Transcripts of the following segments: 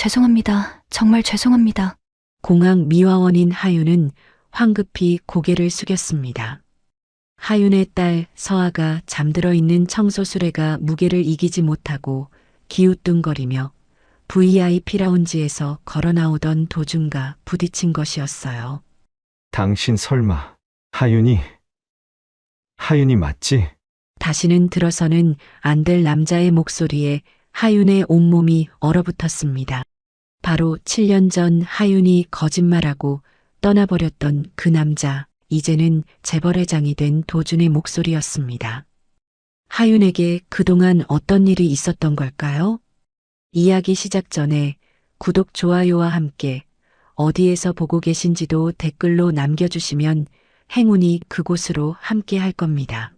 죄송합니다. 정말 죄송합니다. 공항 미화원인 하윤은 황급히 고개를 숙였습니다. 하윤의 딸 서아가 잠들어 있는 청소 수레가 무게를 이기지 못하고 기우뚱거리며 VIP 라운지에서 걸어 나오던 도중과 부딪힌 것이었어요. 당신 설마 하윤이 맞지? 다시는 들어서는 안 될 남자의 목소리에 하윤의 온몸이 얼어붙었습니다. 바로 7년 전 하윤이 거짓말하고 떠나버렸던 그 남자, 이제는 재벌회장이 된 도준의 목소리였습니다. 하윤에게 그동안 어떤 일이 있었던 걸까요? 이야기 시작 전에 구독, 좋아요와 함께 어디에서 보고 계신지도 댓글로 남겨주시면 행운이 그곳으로 함께 할 겁니다.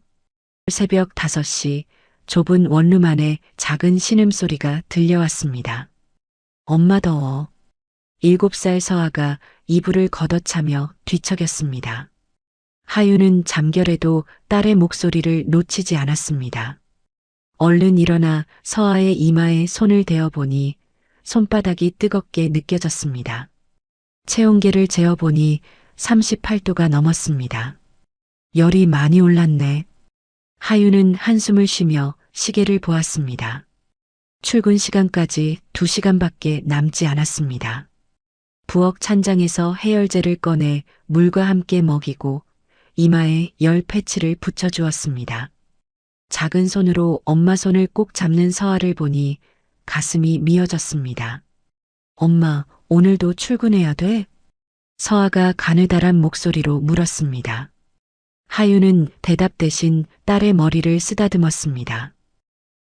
새벽 5시 좁은 원룸 안에 작은 신음소리가 들려왔습니다. 엄마 더워. 7살 서아가 이불을 걷어차며 뒤척였습니다. 하윤은 잠결에도 딸의 목소리를 놓치지 않았습니다. 얼른 일어나 서아의 이마에 손을 대어보니 손바닥이 뜨겁게 느껴졌습니다. 체온계를 재어보니 38도가 넘었습니다. 열이 많이 올랐네. 하윤은 한숨을 쉬며 시계를 보았습니다. 출근 시간까지 2시간밖에 남지 않았습니다. 부엌 찬장에서 해열제를 꺼내 물과 함께 먹이고 이마에 열 패치를 붙여주었습니다. 작은 손으로 엄마 손을 꼭 잡는 서아를 보니 가슴이 미어졌습니다. 엄마, 오늘도 출근해야 돼? 서아가 가느다란 목소리로 물었습니다. 하윤은 대답 대신 딸의 머리를 쓰다듬었습니다.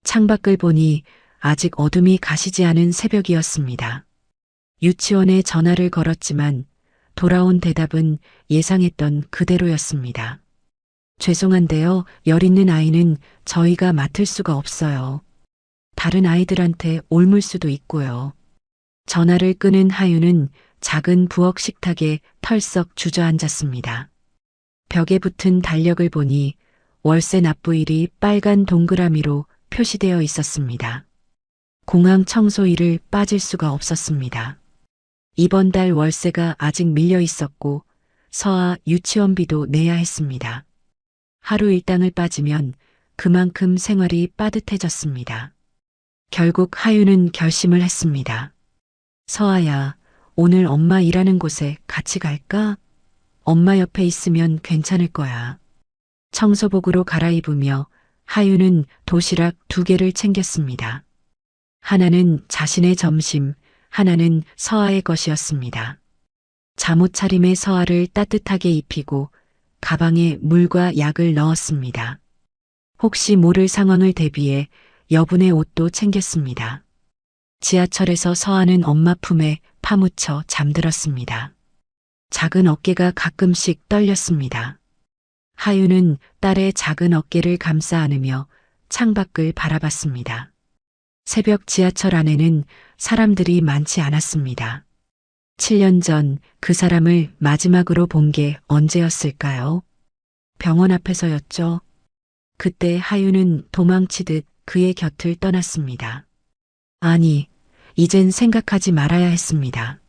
창밖을 보니 아직 어둠이 가시지 않은 새벽이었습니다. 유치원에 전화를 걸었지만 돌아온 대답은 예상했던 그대로였습니다. 죄송한데요, 열 있는 아이는 저희가 맡을 수가 없어요. 다른 아이들한테 옮을 수도 있고요. 전화를 끊은 하윤은 작은 부엌 식탁에 털썩 주저앉았습니다. 벽에 붙은 달력을 보니 월세 납부일이 빨간 동그라미로 표시되어 있었습니다. 공항 청소일을 빠질 수가 없었습니다. 이번 달 월세가 아직 밀려 있었고 서아 유치원비도 내야 했습니다. 하루 일당을 빠지면 그만큼 생활이 빠듯해졌습니다. 결국 하윤은 결심을 했습니다. 서아야, 오늘 엄마 일하는 곳에 같이 갈까? 엄마 옆에 있으면 괜찮을 거야. 청소복으로 갈아입으며 하윤은 도시락 2개를 챙겼습니다. 하나는 자신의 점심, 하나는 서아의 것이었습니다. 잠옷 차림의 서아를 따뜻하게 입히고 가방에 물과 약을 넣었습니다. 혹시 모를 상황을 대비해 여분의 옷도 챙겼습니다. 지하철에서 서아는 엄마 품에 파묻혀 잠들었습니다. 작은 어깨가 가끔씩 떨렸습니다. 하윤은 딸의 작은 어깨를 감싸 안으며 창밖을 바라봤습니다. 새벽 지하철 안에는 사람들이 많지 않았습니다. 7년 전 그 사람을 마지막으로 본 게 언제였을까요? 병원 앞에서였죠. 그때 하윤은 도망치듯 그의 곁을 떠났습니다. 아니, 이젠 생각하지 말아야 했습니다.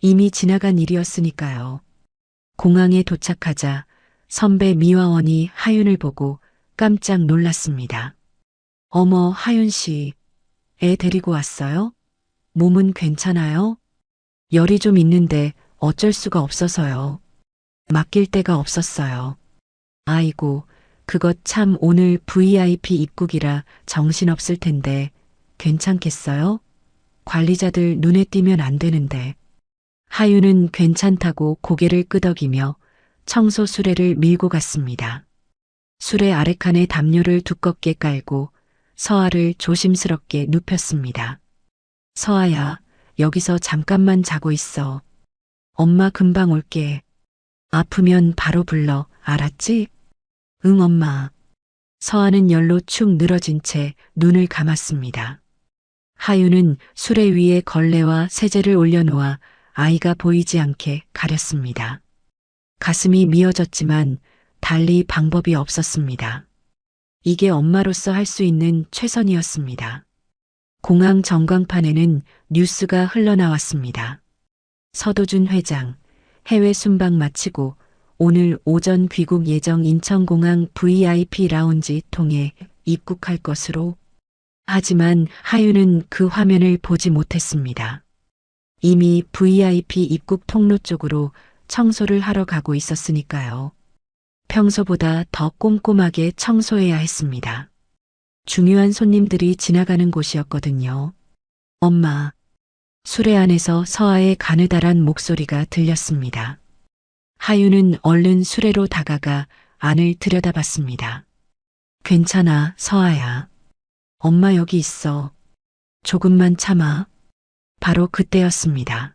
이미 지나간 일이었으니까요. 공항에 도착하자 선배 미화원이 하윤을 보고 깜짝 놀랐습니다. 어머, 하윤 씨, 애 데리고 왔어요? 몸은 괜찮아요? 열이 좀 있는데 어쩔 수가 없어서요. 맡길 데가 없었어요. 아이고, 그것 참 오늘 VIP 입국이라 정신없을 텐데 괜찮겠어요? 관리자들 눈에 띄면 안 되는데. 하윤은 괜찮다고 고개를 끄덕이며 청소 수레를 밀고 갔습니다. 수레 아래칸에 담요를 두껍게 깔고 서아를 조심스럽게 눕혔습니다. 서아야, 여기서 잠깐만 자고 있어. 엄마 금방 올게. 아프면 바로 불러, 알았지? 응, 엄마. 서아는 열로 축 늘어진 채 눈을 감았습니다. 하윤은 수레 위에 걸레와 세제를 올려놓아 아이가 보이지 않게 가렸습니다. 가슴이 미어졌지만 달리 방법이 없었습니다. 이게 엄마로서 할 수 있는 최선이었습니다. 공항 전광판에는 뉴스가 흘러나왔습니다. 서도준 회장, 해외 순방 마치고 오늘 오전 귀국 예정 인천공항 VIP 라운지 통해 입국할 것으로. 하지만 하윤은 그 화면을 보지 못했습니다. 이미 VIP 입국 통로 쪽으로 청소를 하러 가고 있었으니까요. 평소보다 더 꼼꼼하게 청소해야 했습니다. 중요한 손님들이 지나가는 곳이었거든요. 엄마. 수레 안에서 서아의 가느다란 목소리가 들렸습니다. 하윤은 얼른 수레로 다가가 안을 들여다봤습니다. 괜찮아, 서아야. 엄마 여기 있어. 조금만 참아. 바로 그때였습니다.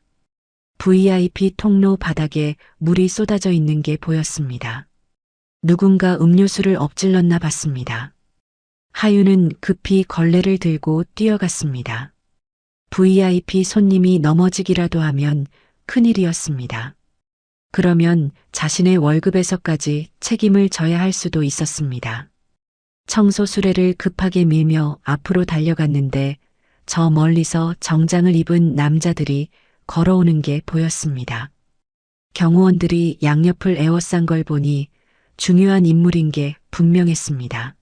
VIP 통로 바닥에 물이 쏟아져 있는 게 보였습니다. 누군가 음료수를 엎질렀나 봤습니다. 하윤은 급히 걸레를 들고 뛰어갔습니다. VIP 손님이 넘어지기라도 하면 큰일이었습니다. 그러면 자신의 월급에서까지 책임을 져야 할 수도 있었습니다. 청소 수레를 급하게 밀며 앞으로 달려갔는데 저 멀리서 정장을 입은 남자들이 걸어오는 게 보였습니다. 경호원들이 양옆을 에워싼 걸 보니 중요한 인물인 게 분명했습니다.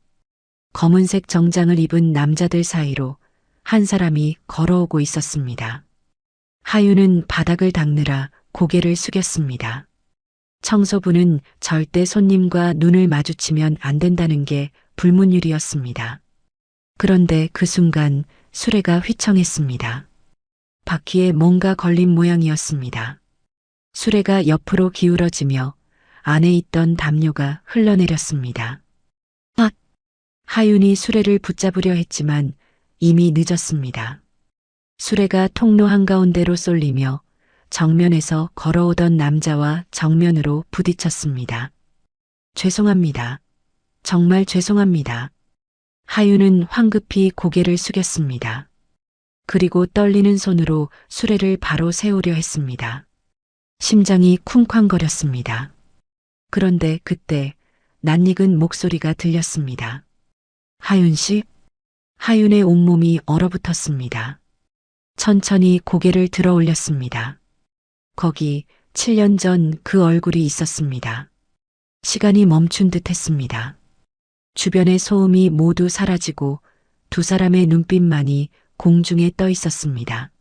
검은색 정장을 입은 남자들 사이로 한 사람이 걸어오고 있었습니다. 하윤은 바닥을 닦느라 고개를 숙였습니다. 청소부는 절대 손님과 눈을 마주치면 안 된다는 게 불문율이었습니다. 그런데 그 순간 수레가 휘청했습니다. 바퀴에 뭔가 걸린 모양이었습니다. 수레가 옆으로 기울어지며 안에 있던 담요가 흘러내렸습니다. 아! 하윤이 수레를 붙잡으려 했지만 이미 늦었습니다. 수레가 통로 한가운데로 쏠리며 정면에서 걸어오던 남자와 정면으로 부딪혔습니다. 죄송합니다. 정말 죄송합니다. 하윤은 황급히 고개를 숙였습니다. 그리고 떨리는 손으로 수레를 바로 세우려 했습니다. 심장이 쿵쾅거렸습니다. 그런데 그때 낯익은 목소리가 들렸습니다. 하윤 씨? 하윤의 온몸이 얼어붙었습니다. 천천히 고개를 들어 올렸습니다. 거기 7년 전 그 얼굴이 있었습니다. 시간이 멈춘 듯 했습니다. 주변의 소음이 모두 사라지고 두 사람의 눈빛만이 공중에 떠 있었습니다.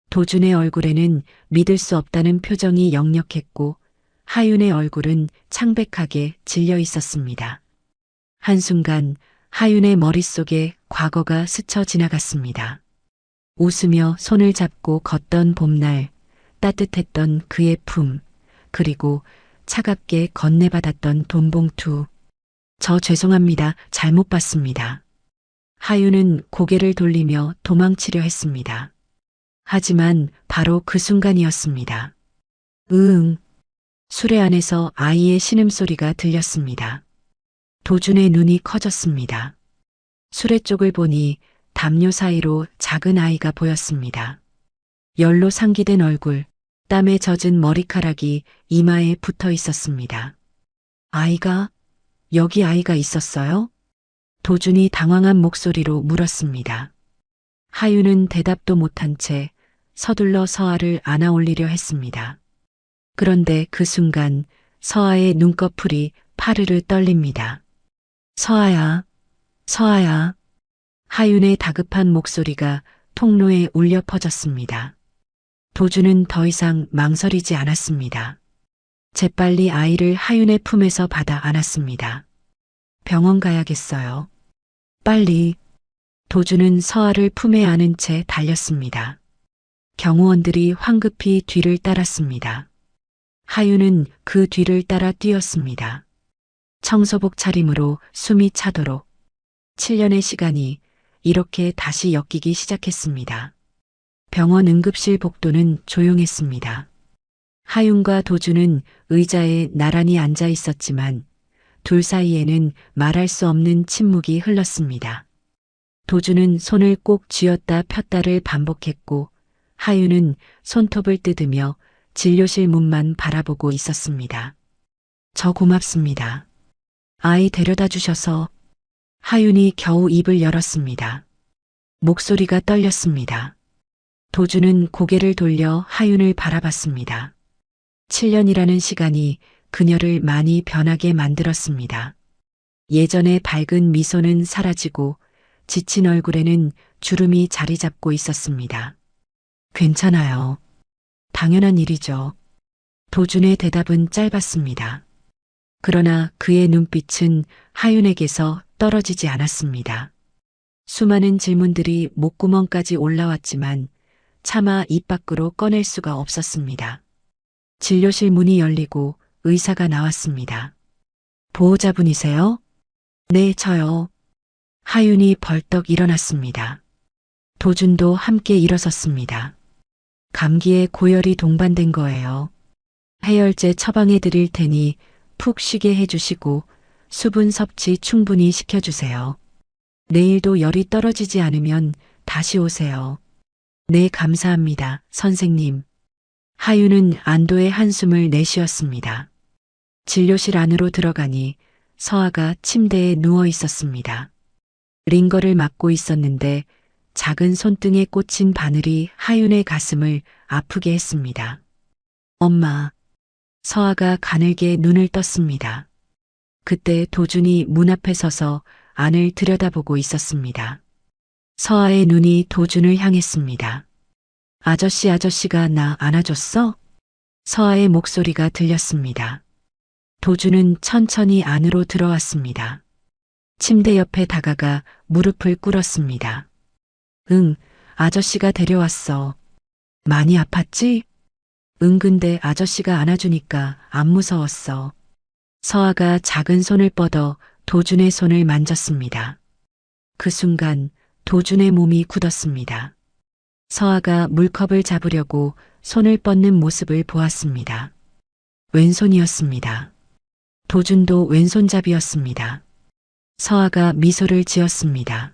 도준의 얼굴에는 믿을 수 없다는 표정이 역력했고 하윤의 얼굴은 창백하게 질려 있었습니다. 한순간 하윤의 머릿속에 과거가 스쳐 지나갔습니다. 웃으며 손을 잡고 걷던 봄날, 따뜻했던 그의 품, 그리고 차갑게 건네받았던 돈봉투. 저 죄송합니다. 잘못 봤습니다. 하윤은 고개를 돌리며 도망치려 했습니다. 하지만 바로 그 순간이었습니다. 으응. 수레 안에서 아이의 신음소리가 들렸습니다. 도준의 눈이 커졌습니다. 수레 쪽을 보니 담요 사이로 작은 아이가 보였습니다. 열로 상기된 얼굴, 땀에 젖은 머리카락이 이마에 붙어 있었습니다. 아이가? 여기 아이가 있었어요? 도준이 당황한 목소리로 물었습니다. 하윤은 대답도 못한 채 서둘러 서아를 안아 올리려 했습니다. 그런데 그 순간 서아의 눈꺼풀이 파르르 떨립니다. 서아야, 서아야. 하윤의 다급한 목소리가 통로에 울려 퍼졌습니다. 도준은 더 이상 망설이지 않았습니다. 재빨리 아이를 하윤의 품에서 받아 안았습니다. 병원 가야겠어요. 빨리. 도준은 서아를 품에 안은 채 달렸습니다. 경호원들이 황급히 뒤를 따랐습니다. 하윤은 그 뒤를 따라 뛰었습니다. 청소복 차림으로 숨이 차도록 7년의 시간이 이렇게 다시 엮이기 시작했습니다. 병원 응급실 복도는 조용했습니다. 하윤과 도준은 의자에 나란히 앉아 있었지만 둘 사이에는 말할 수 없는 침묵이 흘렀습니다. 도준은 손을 꼭 쥐었다 폈다를 반복했고 하윤은 손톱을 뜯으며 진료실 문만 바라보고 있었습니다. 저 고맙습니다. 아이 데려다 주셔서. 하윤이 겨우 입을 열었습니다. 목소리가 떨렸습니다. 도주는 고개를 돌려 하윤을 바라봤습니다. 7년이라는 시간이 그녀를 많이 변하게 만들었습니다. 예전의 밝은 미소는 사라지고 지친 얼굴에는 주름이 자리 잡고 있었습니다. 괜찮아요. 당연한 일이죠. 도준의 대답은 짧았습니다. 그러나 그의 눈빛은 하윤에게서 떨어지지 않았습니다. 수많은 질문들이 목구멍까지 올라왔지만 차마 입 밖으로 꺼낼 수가 없었습니다. 진료실 문이 열리고 의사가 나왔습니다. 보호자분이세요? 네, 저요. 하윤이 벌떡 일어났습니다. 도준도 함께 일어섰습니다. 감기에 고열이 동반된 거예요. 해열제 처방해 드릴 테니 푹 쉬게 해주시고 수분 섭취 충분히 시켜주세요. 내일도 열이 떨어지지 않으면 다시 오세요. 네, 감사합니다, 선생님. 하윤은 안도의 한숨을 내쉬었습니다. 진료실 안으로 들어가니 서아가 침대에 누워 있었습니다. 링거를 맞고 있었는데 작은 손등에 꽂힌 바늘이 하윤의 가슴을 아프게 했습니다. 엄마. 서아가 가늘게 눈을 떴습니다. 그때 도준이 문 앞에 서서 안을 들여다보고 있었습니다. 서아의 눈이 도준을 향했습니다. 아저씨가 나 안아줬어? 서아의 목소리가 들렸습니다. 도준은 천천히 안으로 들어왔습니다. 침대 옆에 다가가 무릎을 꿇었습니다. 응, 아저씨가 데려왔어. 많이 아팠지? 응, 근데 아저씨가 안아주니까 안 무서웠어. 서아가 작은 손을 뻗어 도준의 손을 만졌습니다. 그 순간 도준의 몸이 굳었습니다. 서아가 물컵을 잡으려고 손을 뻗는 모습을 보았습니다. 왼손이었습니다. 도준도 왼손잡이였습니다. 서아가 미소를 지었습니다.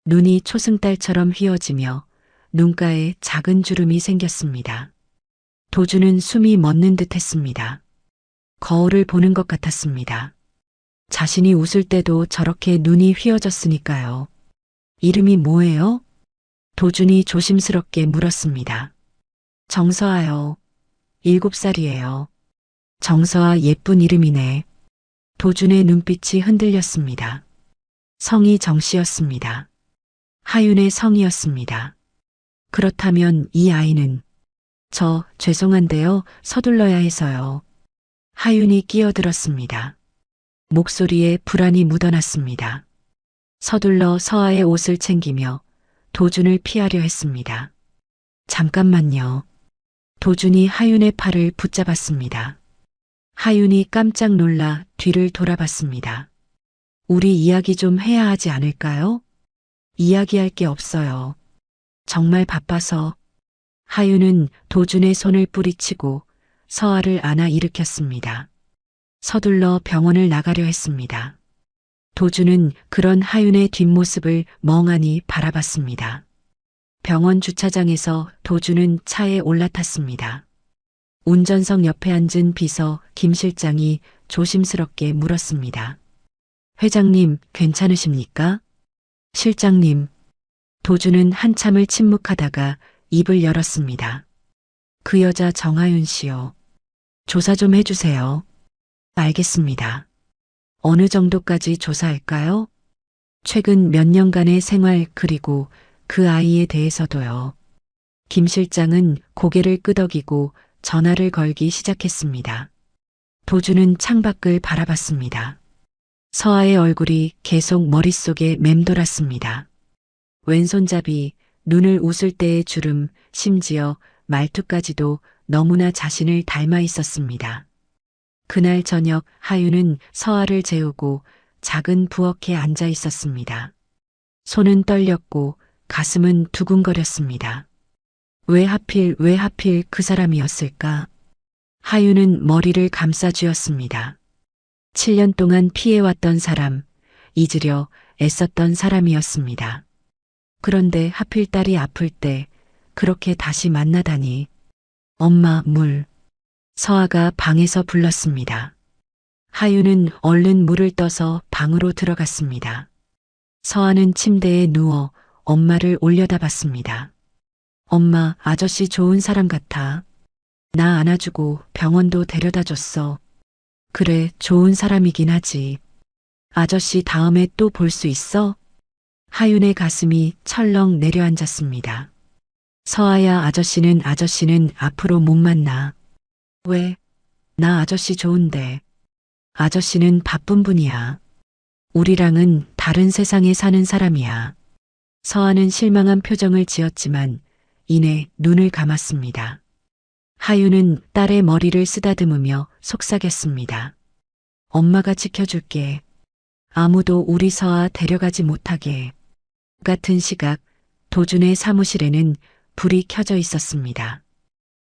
눈이 초승달처럼 휘어지며 눈가에 작은 주름이 생겼습니다. 도준은 숨이 멎는 듯 했습니다. 거울을 보는 것 같았습니다. 자신이 웃을 때도 저렇게 눈이 휘어졌으니까요. 이름이 뭐예요? 도준이 조심스럽게 물었습니다. 정서아요. 7살이에요. 정서아, 예쁜 이름이네. 도준의 눈빛이 흔들렸습니다. 성이 정씨였습니다. 하윤의 성이었습니다. 그렇다면 이 아이는 저 죄송한데요. 서둘러야 해서요. 하윤이 끼어들었습니다. 목소리에 불안이 묻어났습니다. 서둘러 서아의 옷을 챙기며 도준을 피하려 했습니다. 잠깐만요. 도준이 하윤의 팔을 붙잡았습니다. 하윤이 깜짝 놀라 뒤를 돌아봤습니다. 우리 이야기 좀 해야 하지 않을까요? 이야기할 게 없어요. 정말 바빠서. 하윤은 도준의 손을 뿌리치고 서아를 안아 일으켰습니다. 서둘러 병원을 나가려 했습니다. 도준은 그런 하윤의 뒷모습을 멍하니 바라봤습니다. 병원 주차장에서 도준은 차에 올라탔습니다. 운전석 옆에 앉은 비서 김 실장이 조심스럽게 물었습니다. 회장님, 괜찮으십니까? 실장님. 도준은 한참을 침묵하다가 입을 열었습니다. 그 여자 정하윤 씨요. 조사 좀 해주세요. 알겠습니다. 어느 정도까지 조사할까요? 최근 몇 년간의 생활 그리고 그 아이에 대해서도요. 김 실장은 고개를 끄덕이고 전화를 걸기 시작했습니다. 도준은 창밖을 바라봤습니다. 서아의 얼굴이 계속 머릿속에 맴돌았습니다. 왼손잡이, 눈을 웃을 때의 주름, 심지어 말투까지도 너무나 자신을 닮아 있었습니다. 그날 저녁 하윤은 서아를 재우고 작은 부엌에 앉아 있었습니다. 손은 떨렸고 가슴은 두근거렸습니다. 왜 하필 그 사람이었을까? 하윤은 머리를 감싸 쥐었습니다. 7년 동안 피해왔던 사람, 잊으려 애썼던 사람이었습니다. 그런데 하필 딸이 아플 때 그렇게 다시 만나다니. 엄마, 물. 서아가 방에서 불렀습니다. 하윤은 얼른 물을 떠서 방으로 들어갔습니다. 서아는 침대에 누워 엄마를 올려다봤습니다. 엄마, 아저씨 좋은 사람 같아. 나 안아주고 병원도 데려다 줬어. 그래, 좋은 사람이긴 하지. 아저씨 다음에 또 볼 수 있어? 하윤의 가슴이 철렁 내려앉았습니다. 서아야, 아저씨는 앞으로 못 만나. 왜? 나 아저씨 좋은데. 아저씨는 바쁜 분이야. 우리랑은 다른 세상에 사는 사람이야. 서아는 실망한 표정을 지었지만 이내 눈을 감았습니다. 하윤은 딸의 머리를 쓰다듬으며 속삭였습니다. 엄마가 지켜줄게. 아무도 우리 서아 데려가지 못하게. 같은 시각 도준의 사무실에는 불이 켜져 있었습니다.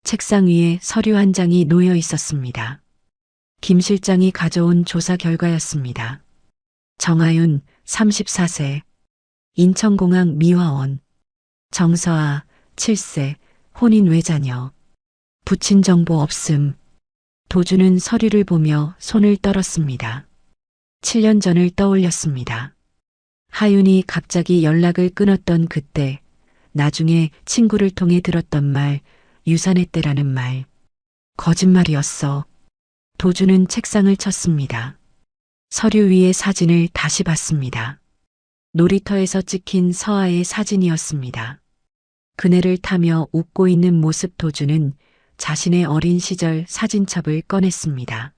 책상 위에 서류 한 장이 놓여 있었습니다. 김 실장이 가져온 조사 결과였습니다. 정하윤 34세, 인천공항 미화원, 정서아 7세, 혼인 외자녀, 부친 정보 없음. 도준은 서류를 보며 손을 떨었습니다. 7년 전을 떠올렸습니다. 하윤이 갑자기 연락을 끊었던 그때, 나중에 친구를 통해 들었던 말, 유산했대라는 말. 거짓말이었어. 도준은 책상을 쳤습니다. 서류 위의 사진을 다시 봤습니다. 놀이터에서 찍힌 서아의 사진이었습니다. 그네를 타며 웃고 있는 모습. 도준은 자신의 어린 시절 사진첩을 꺼냈습니다.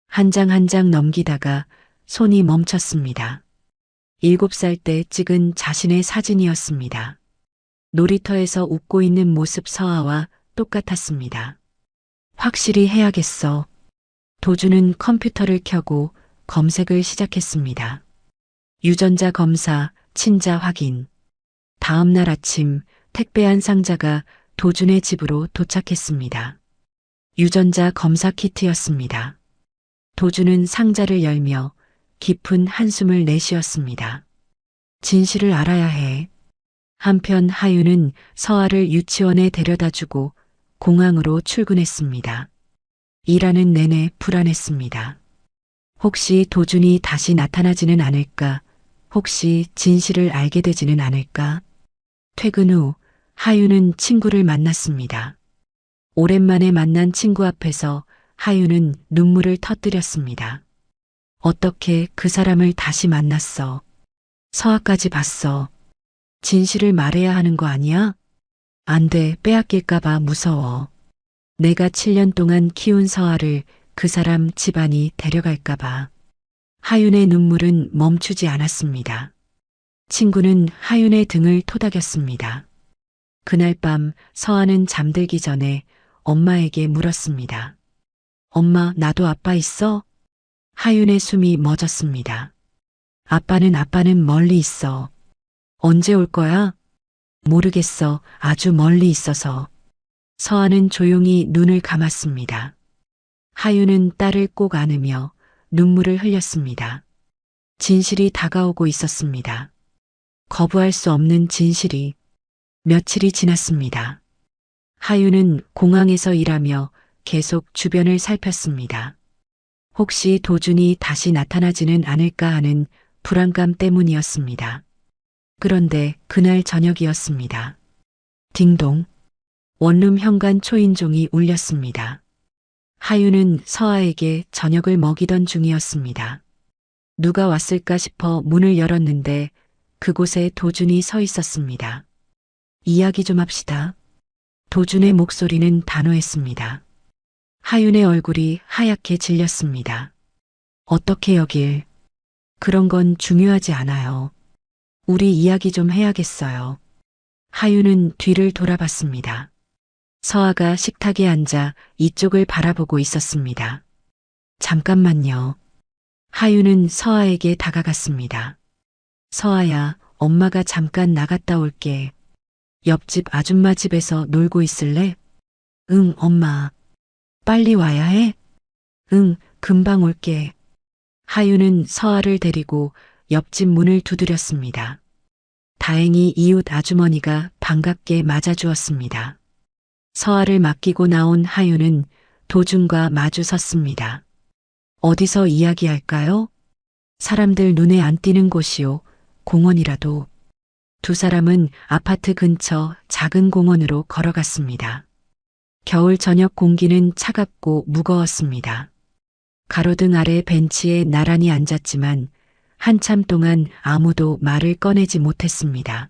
한 장 한 장 넘기다가 손이 멈췄습니다. 7살 때 찍은 자신의 사진이었습니다. 놀이터에서 웃고 있는 모습 서아와 똑같았습니다. 확실히 해야겠어. 도준은 컴퓨터를 켜고 검색을 시작했습니다. 유전자 검사, 친자 확인. 다음 날 아침 택배한 상자가 도준의 집으로 도착했습니다. 유전자 검사 키트였습니다. 도준은 상자를 열며 깊은 한숨을 내쉬었습니다. 진실을 알아야 해. 한편 하윤은 서아를 유치원에 데려다주고 공항으로 출근했습니다. 일하는 내내 불안했습니다. 혹시 도준이 다시 나타나지는 않을까? 혹시 진실을 알게 되지는 않을까? 퇴근 후 하윤은 친구를 만났습니다. 오랜만에 만난 친구 앞에서 하윤은 눈물을 터뜨렸습니다. 어떻게 그 사람을 다시 만났어? 서아까지 봤어. 진실을 말해야 하는 거 아니야? 안 돼, 빼앗길까봐 무서워. 내가 7년 동안 키운 서아를 그 사람 집안이 데려갈까봐. 하윤의 눈물은 멈추지 않았습니다. 친구는 하윤의 등을 토닥였습니다. 그날 밤 서아는 잠들기 전에 엄마에게 물었습니다. 엄마, 나도 아빠 있어? 하윤의 숨이 멎었습니다. 아빠는 멀리 있어. 언제 올 거야? 모르겠어. 아주 멀리 있어서. 서아는 조용히 눈을 감았습니다. 하윤은 딸을 꼭 안으며 눈물을 흘렸습니다. 진실이 다가오고 있었습니다. 거부할 수 없는 진실이. 며칠이 지났습니다. 하윤은 공항에서 일하며 계속 주변을 살폈습니다. 혹시 도준이 다시 나타나지는 않을까 하는 불안감 때문이었습니다. 그런데 그날 저녁이었습니다. 딩동. 원룸 현관 초인종이 울렸습니다. 하윤은 서아에게 저녁을 먹이던 중이었습니다. 누가 왔을까 싶어 문을 열었는데 그곳에 도준이 서 있었습니다. 이야기 좀 합시다. 도준의 목소리는 단호했습니다. 하윤의 얼굴이 하얗게 질렸습니다. 어떻게 여길? 그런 건 중요하지 않아요. 우리 이야기 좀 해야겠어요. 하윤은 뒤를 돌아봤습니다. 서아가 식탁에 앉아 이쪽을 바라보고 있었습니다. 잠깐만요. 하윤은 서아에게 다가갔습니다. 서아야, 엄마가 잠깐 나갔다 올게. 옆집 아줌마 집에서 놀고 있을래? 응, 엄마. 빨리 와야 해? 응, 금방 올게. 하윤은 서아를 데리고 옆집 문을 두드렸습니다. 다행히 이웃 아주머니가 반갑게 맞아주었습니다. 서아를 맡기고 나온 하윤은 도준과 마주 섰습니다. 어디서 이야기할까요? 사람들 눈에 안 띄는 곳이요. 공원이라도. 두 사람은 아파트 근처 작은 공원으로 걸어갔습니다. 겨울 저녁 공기는 차갑고 무거웠습니다. 가로등 아래 벤치에 나란히 앉았지만 한참 동안 아무도 말을 꺼내지 못했습니다.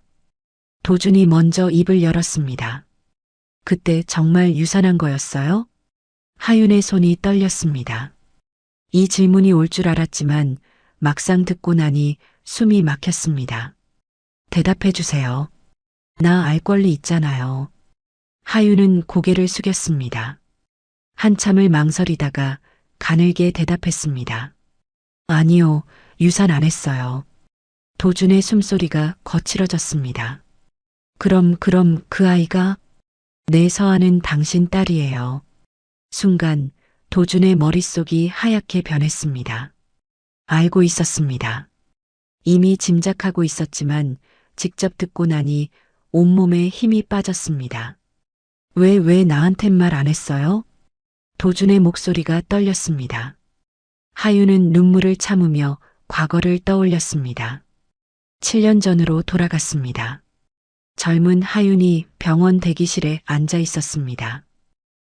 도준이 먼저 입을 열었습니다. 그때 정말 유산한 거였어요? 하윤의 손이 떨렸습니다. 이 질문이 올 줄 알았지만 막상 듣고 나니 숨이 막혔습니다. 대답해 주세요. 나 알 권리 있잖아요. 하윤은 고개를 숙였습니다. 한참을 망설이다가 가늘게 대답했습니다. 아니요, 유산 안 했어요. 도준의 숨소리가 거칠어졌습니다. 그럼 그 아이가? 내 서아는 당신 딸이에요. 순간 도준의 머릿속이 하얗게 변했습니다. 알고 있었습니다. 이미 짐작하고 있었지만 직접 듣고 나니 온몸에 힘이 빠졌습니다. 왜 나한텐 말 안 했어요? 도준의 목소리가 떨렸습니다. 하윤은 눈물을 참으며 과거를 떠올렸습니다. 7년 전으로 돌아갔습니다. 젊은 하윤이 병원 대기실에 앉아 있었습니다.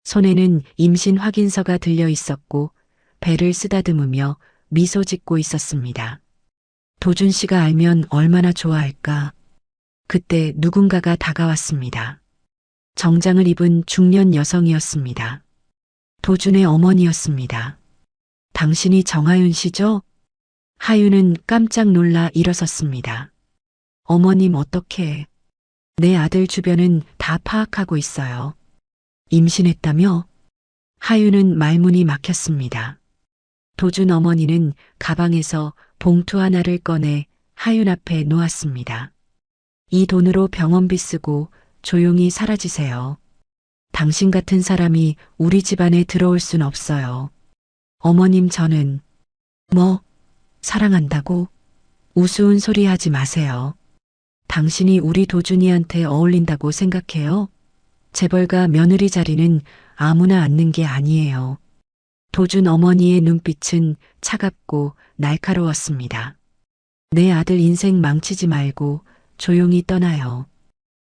손에는 임신 확인서가 들려 있었고 배를 쓰다듬으며 미소 짓고 있었습니다. 도준 씨가 알면 얼마나 좋아할까. 그때 누군가가 다가왔습니다. 정장을 입은 중년 여성이었습니다. 도준의 어머니였습니다. 당신이 정하윤 씨죠? 하윤은 깜짝 놀라 일어섰습니다. 어머님 어떻게? 내 아들 주변은 다 파악하고 있어요. 임신했다며? 하윤은 말문이 막혔습니다. 도준 어머니는 가방에서 봉투 하나를 꺼내 하윤 앞에 놓았습니다. 이 돈으로 병원비 쓰고 조용히 사라지세요. 당신 같은 사람이 우리 집안에 들어올 순 없어요. 어머님 저는 사랑한다고? 우스운 소리 하지 마세요. 당신이 우리 도준이한테 어울린다고 생각해요? 재벌가 며느리 자리는 아무나 앉는 게 아니에요. 도준 어머니의 눈빛은 차갑고 날카로웠습니다. 내 아들 인생 망치지 말고 조용히 떠나요.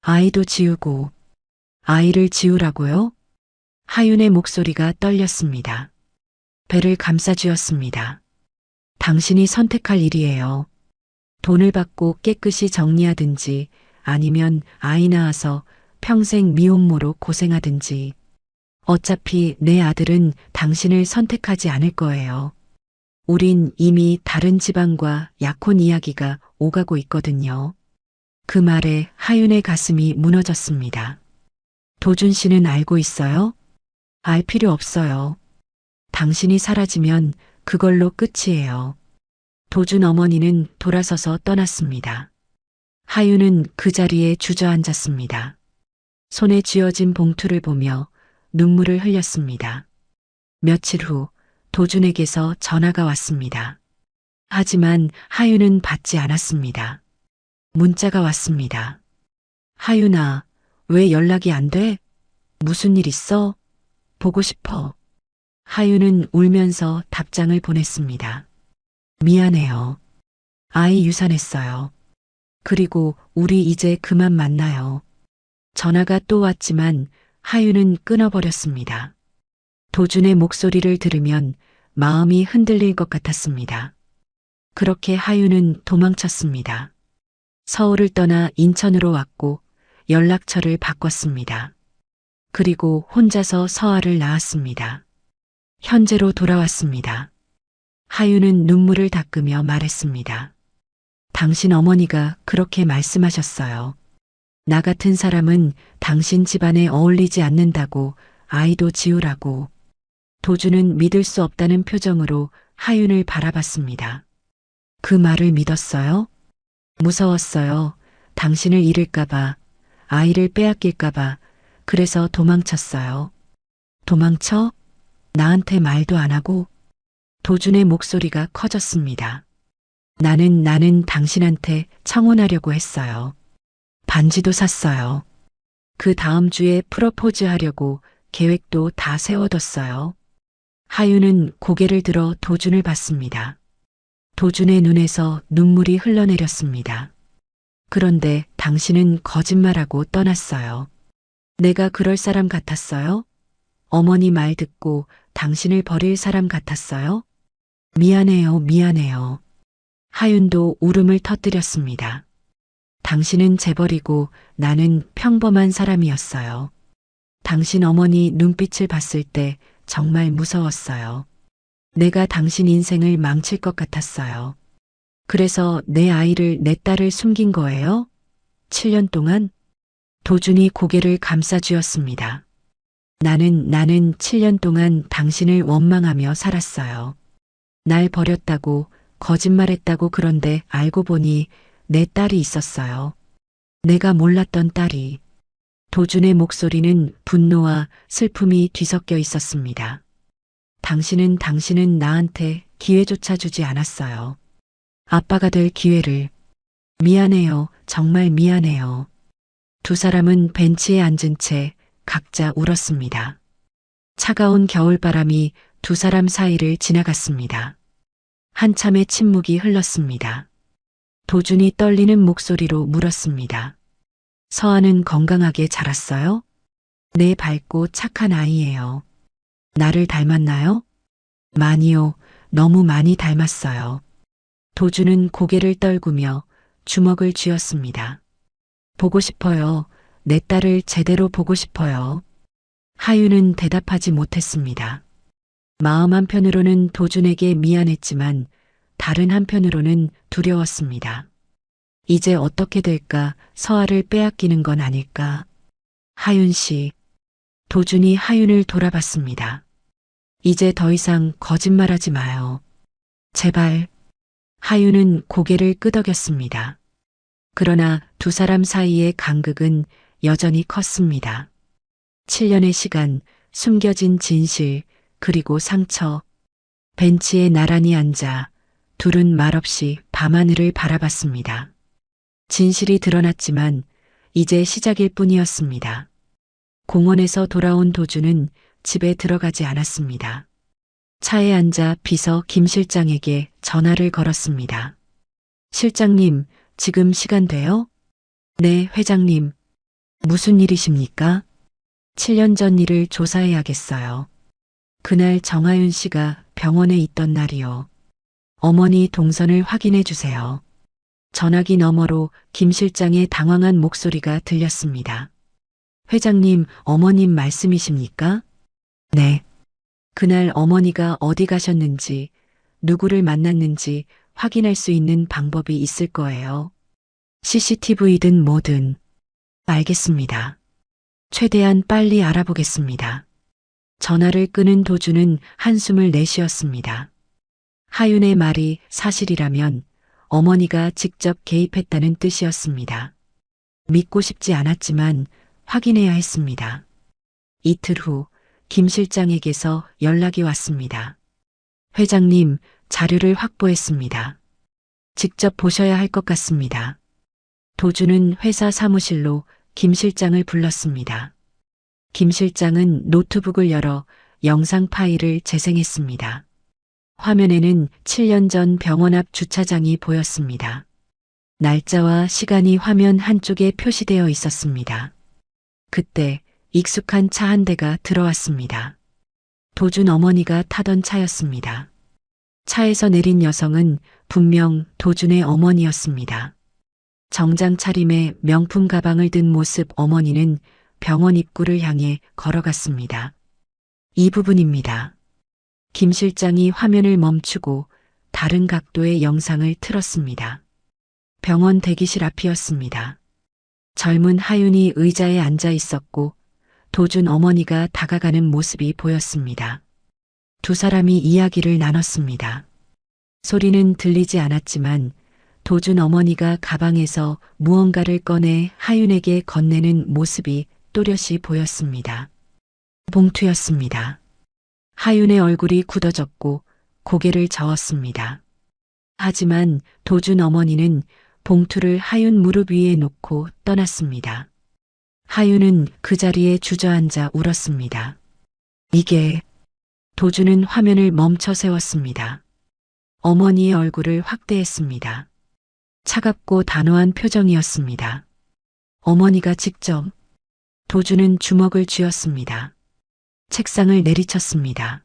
아이도 지우고. 아이를 지우라고요? 하윤의 목소리가 떨렸습니다. 배를 감싸쥐었습니다. 당신이 선택할 일이에요. 돈을 받고 깨끗이 정리하든지 아니면 아이 낳아서 평생 미혼모로 고생하든지. 어차피 내 아들은 당신을 선택하지 않을 거예요. 우린 이미 다른 집안과 약혼 이야기가 오가고 있거든요. 그 말에 하윤의 가슴이 무너졌습니다. 도준 씨는 알고 있어요? 알 필요 없어요. 당신이 사라지면 그걸로 끝이에요. 도준 어머니는 돌아서서 떠났습니다. 하윤은 그 자리에 주저앉았습니다. 손에 쥐어진 봉투를 보며 눈물을 흘렸습니다. 며칠 후 도준에게서 전화가 왔습니다. 하지만 하윤은 받지 않았습니다. 문자가 왔습니다. 하윤아, 왜 연락이 안 돼? 무슨 일 있어? 보고 싶어. 하윤은 울면서 답장을 보냈습니다. 미안해요. 아이 유산했어요. 그리고 우리 이제 그만 만나요. 전화가 또 왔지만 하윤은 끊어버렸습니다. 도준의 목소리를 들으면 마음이 흔들릴 것 같았습니다. 그렇게 하윤은 도망쳤습니다. 서울을 떠나 인천으로 왔고 연락처를 바꿨습니다. 그리고 혼자서 서아를 낳았습니다. 현재로 돌아왔습니다. 하윤은 눈물을 닦으며 말했습니다. 당신 어머니가 그렇게 말씀하셨어요. 나 같은 사람은 당신 집안에 어울리지 않는다고 아이도 지우라고. 도준은 믿을 수 없다는 표정으로 하윤을 바라봤습니다. 그 말을 믿었어요? 무서웠어요. 당신을 잃을까봐, 아이를 빼앗길까봐, 그래서 도망쳤어요. 도망쳐? 나한테 말도 안 하고? 도준의 목소리가 커졌습니다. 나는 당신한테 청혼하려고 했어요. 반지도 샀어요. 그 다음 주에 프로포즈 하려고 계획도 다 세워뒀어요. 하윤은 고개를 들어 도준을 봤습니다. 도준의 눈에서 눈물이 흘러내렸습니다. 그런데 당신은 거짓말하고 떠났어요. 내가 그럴 사람 같았어요? 어머니 말 듣고 당신을 버릴 사람 같았어요? 미안해요, 미안해요. 하윤도 울음을 터뜨렸습니다. 당신은 재벌이고 나는 평범한 사람이었어요. 당신 어머니 눈빛을 봤을 때 정말 무서웠어요. 내가 당신 인생을 망칠 것 같았어요. 그래서 내 아이를, 내 딸을 숨긴 거예요? 7년 동안? 도준이 고개를 감싸쥐었습니다. 나는 7년 동안 당신을 원망하며 살았어요. 날 버렸다고, 거짓말했다고. 그런데 알고 보니 내 딸이 있었어요. 내가 몰랐던 딸이. 도준의 목소리는 분노와 슬픔이 뒤섞여 있었습니다. 당신은 나한테 기회조차 주지 않았어요. 아빠가 될 기회를. 미안해요. 정말 미안해요. 두 사람은 벤치에 앉은 채 각자 울었습니다. 차가운 겨울바람이 두 사람 사이를 지나갔습니다. 한참의 침묵이 흘렀습니다. 도준이 떨리는 목소리로 물었습니다. 서아는 건강하게 자랐어요? 네, 밝고 착한 아이예요. 나를 닮았나요? 많이요. 너무 많이 닮았어요. 도준은 고개를 떨구며 주먹을 쥐었습니다. 보고 싶어요. 내 딸을 제대로 보고 싶어요. 하윤은 대답하지 못했습니다. 마음 한편으로는 도준에게 미안했지만 다른 한편으로는 두려웠습니다. 이제 어떻게 될까? 서아를 빼앗기는 건 아닐까? 하윤 씨. 도준이 하윤을 돌아봤습니다. 이제 더 이상 거짓말하지 마요. 제발. 하윤은 고개를 끄덕였습니다. 그러나 두 사람 사이의 간극은 여전히 컸습니다. 7년의 시간, 숨겨진 진실, 그리고 상처. 벤치에 나란히 앉아 둘은 말없이 밤하늘을 바라봤습니다. 진실이 드러났지만 이제 시작일 뿐이었습니다. 공원에서 돌아온 도준은 집에 들어가지 않았습니다. 차에 앉아 비서 김 실장에게 전화를 걸었습니다. 실장님, 지금 시간 돼요? 네, 회장님. 무슨 일이십니까? 7년 전 일을 조사해야겠어요. 그날 정하윤 씨가 병원에 있던 날이요. 어머니 동선을 확인해 주세요. 전화기 너머로 김 실장의 당황한 목소리가 들렸습니다. 회장님, 어머님 말씀이십니까? 네. 그날 어머니가 어디 가셨는지, 누구를 만났는지 확인할 수 있는 방법이 있을 거예요. CCTV든 뭐든. 알겠습니다. 최대한 빨리 알아보겠습니다. 전화를 끄는 도준은 한숨을 내쉬었습니다. 하윤의 말이 사실이라면 어머니가 직접 개입했다는 뜻이었습니다. 믿고 싶지 않았지만 확인해야 했습니다. 이틀 후 김 실장에게서 연락이 왔습니다. 회장님, 자료를 확보했습니다. 직접 보셔야 할 것 같습니다. 도준은 회사 사무실로 김 실장을 불렀습니다. 김 실장은 노트북을 열어 영상 파일을 재생했습니다. 화면에는 7년 전 병원 앞 주차장이 보였습니다. 날짜와 시간이 화면 한쪽에 표시되어 있었습니다. 그때 익숙한 차 한 대가 들어왔습니다. 도준 어머니가 타던 차였습니다. 차에서 내린 여성은 분명 도준의 어머니였습니다. 정장 차림에 명품 가방을 든 모습. 어머니는 병원 입구를 향해 걸어갔습니다. 이 부분입니다. 김 실장이 화면을 멈추고 다른 각도의 영상을 틀었습니다. 병원 대기실 앞이었습니다. 젊은 하윤이 의자에 앉아 있었고 도준 어머니가 다가가는 모습이 보였습니다. 두 사람이 이야기를 나눴습니다. 소리는 들리지 않았지만 도준 어머니가 가방에서 무언가를 꺼내 하윤에게 건네는 모습이 또렷이 보였습니다. 봉투였습니다. 하윤의 얼굴이 굳어졌고 고개를 저었습니다. 하지만 도준 어머니는 봉투를 하윤 무릎 위에 놓고 떠났습니다. 하윤은 그 자리에 주저앉아 울었습니다. 이게... 도준은 화면을 멈춰 세웠습니다. 어머니의 얼굴을 확대했습니다. 차갑고 단호한 표정이었습니다. 어머니가 직접 도주는 주먹을 쥐었습니다. 책상을 내리쳤습니다.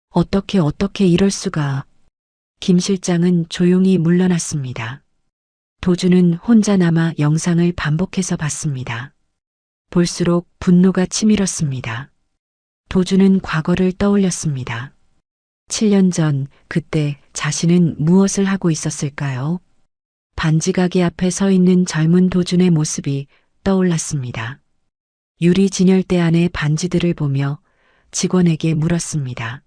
어떻게 이럴 수가. 김 실장은 조용히 물러났습니다. 도주는 혼자 남아 영상을 반복해서 봤습니다. 볼수록 분노가 치밀었습니다. 도주는 과거를 떠올렸습니다. 7년 전 그때 자신은 무엇을 하고 있었을까요? 반지 가게 앞에 서 있는 젊은 도준의 모습이 떠올랐습니다. 유리 진열대 안의 반지들을 보며 직원에게 물었습니다.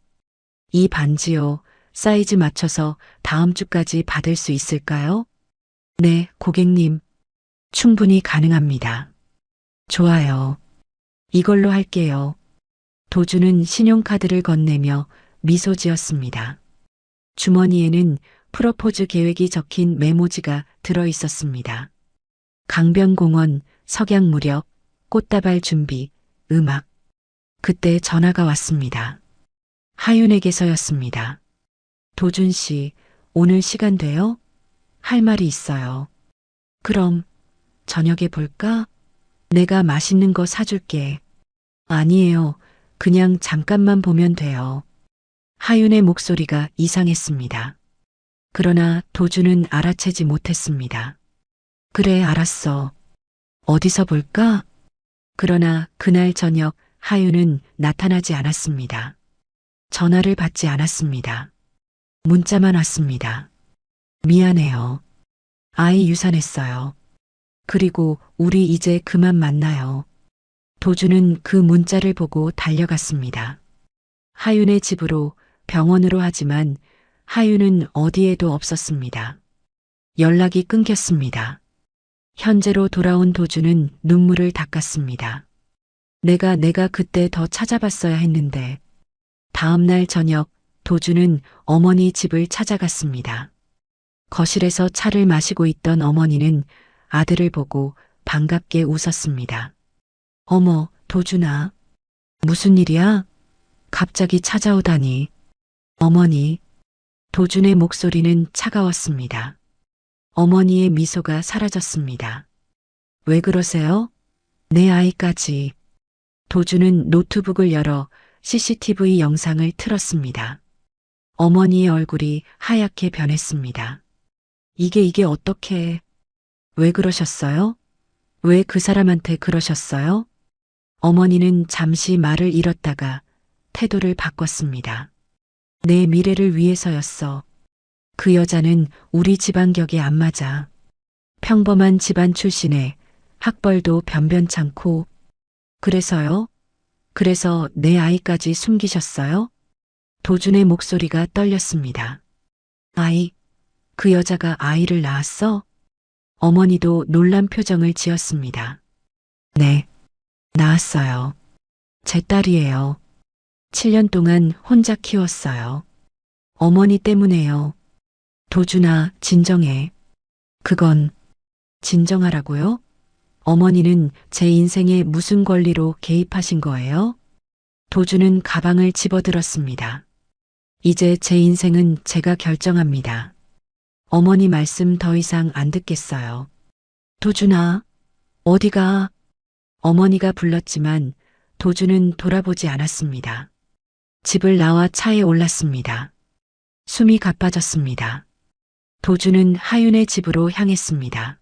이 반지요, 사이즈 맞춰서 다음 주까지 받을 수 있을까요? 네, 고객님. 충분히 가능합니다. 좋아요. 이걸로 할게요. 도주는 신용카드를 건네며 미소 지었습니다. 주머니에는 프로포즈 계획이 적힌 메모지가 들어 있었습니다. 강변공원, 석양 무렵, 꽃다발 준비, 음악. 그때 전화가 왔습니다. 하윤에게서였습니다. 도준 씨, 오늘 시간 돼요? 할 말이 있어요. 그럼 저녁에 볼까? 내가 맛있는 거 사줄게. 아니에요. 그냥 잠깐만 보면 돼요. 하윤의 목소리가 이상했습니다. 그러나 도준은 알아채지 못했습니다. 그래, 알았어. 어디서 볼까? 그러나 그날 저녁 하윤은 나타나지 않았습니다. 전화를 받지 않았습니다. 문자만 왔습니다. 미안해요. 아이 유산했어요. 그리고 우리 이제 그만 만나요. 도주는 그 문자를 보고 달려갔습니다. 하윤의 집으로, 병원으로. 하지만 하윤은 어디에도 없었습니다. 연락이 끊겼습니다. 현재로 돌아온 도주는 눈물을 닦았습니다. 내가 그때 더 찾아봤어야 했는데. 다음 날 저녁 도주는 어머니 집을 찾아갔습니다. 거실에서 차를 마시고 있던 어머니는 아들을 보고 반갑게 웃었습니다. 어머, 도준아. 무슨 일이야? 갑자기 찾아오다니. 어머니. 도준의 목소리는 차가웠습니다. 어머니의 미소가 사라졌습니다. 왜 그러세요? 내 아이까지. 도준은 노트북을 열어 CCTV 영상을 틀었습니다. 어머니의 얼굴이 하얗게 변했습니다. 이게 어떻게... 왜 그러셨어요? 왜 그 사람한테 그러셨어요? 어머니는 잠시 말을 잃었다가 태도를 바꿨습니다. 내 미래를 위해서였어. 그 여자는 우리 집안 격에 안 맞아. 평범한 집안 출신에 학벌도 변변찮고. 그래서요? 그래서 내 아이까지 숨기셨어요? 도준의 목소리가 떨렸습니다. 아이, 그 여자가 아이를 낳았어? 어머니도 놀란 표정을 지었습니다. 네, 낳았어요. 제 딸이에요. 7년 동안 혼자 키웠어요. 어머니 때문에요. 도준아, 진정해. 그건 진정하라고요? 어머니는 제 인생에 무슨 권리로 개입하신 거예요? 도준은 가방을 집어들었습니다. 이제 제 인생은 제가 결정합니다. 어머니 말씀 더 이상 안 듣겠어요. 도준아, 어디가? 어머니가 불렀지만 도준은 돌아보지 않았습니다. 집을 나와 차에 올랐습니다. 숨이 가빠졌습니다. 도준은 하윤의 집으로 향했습니다.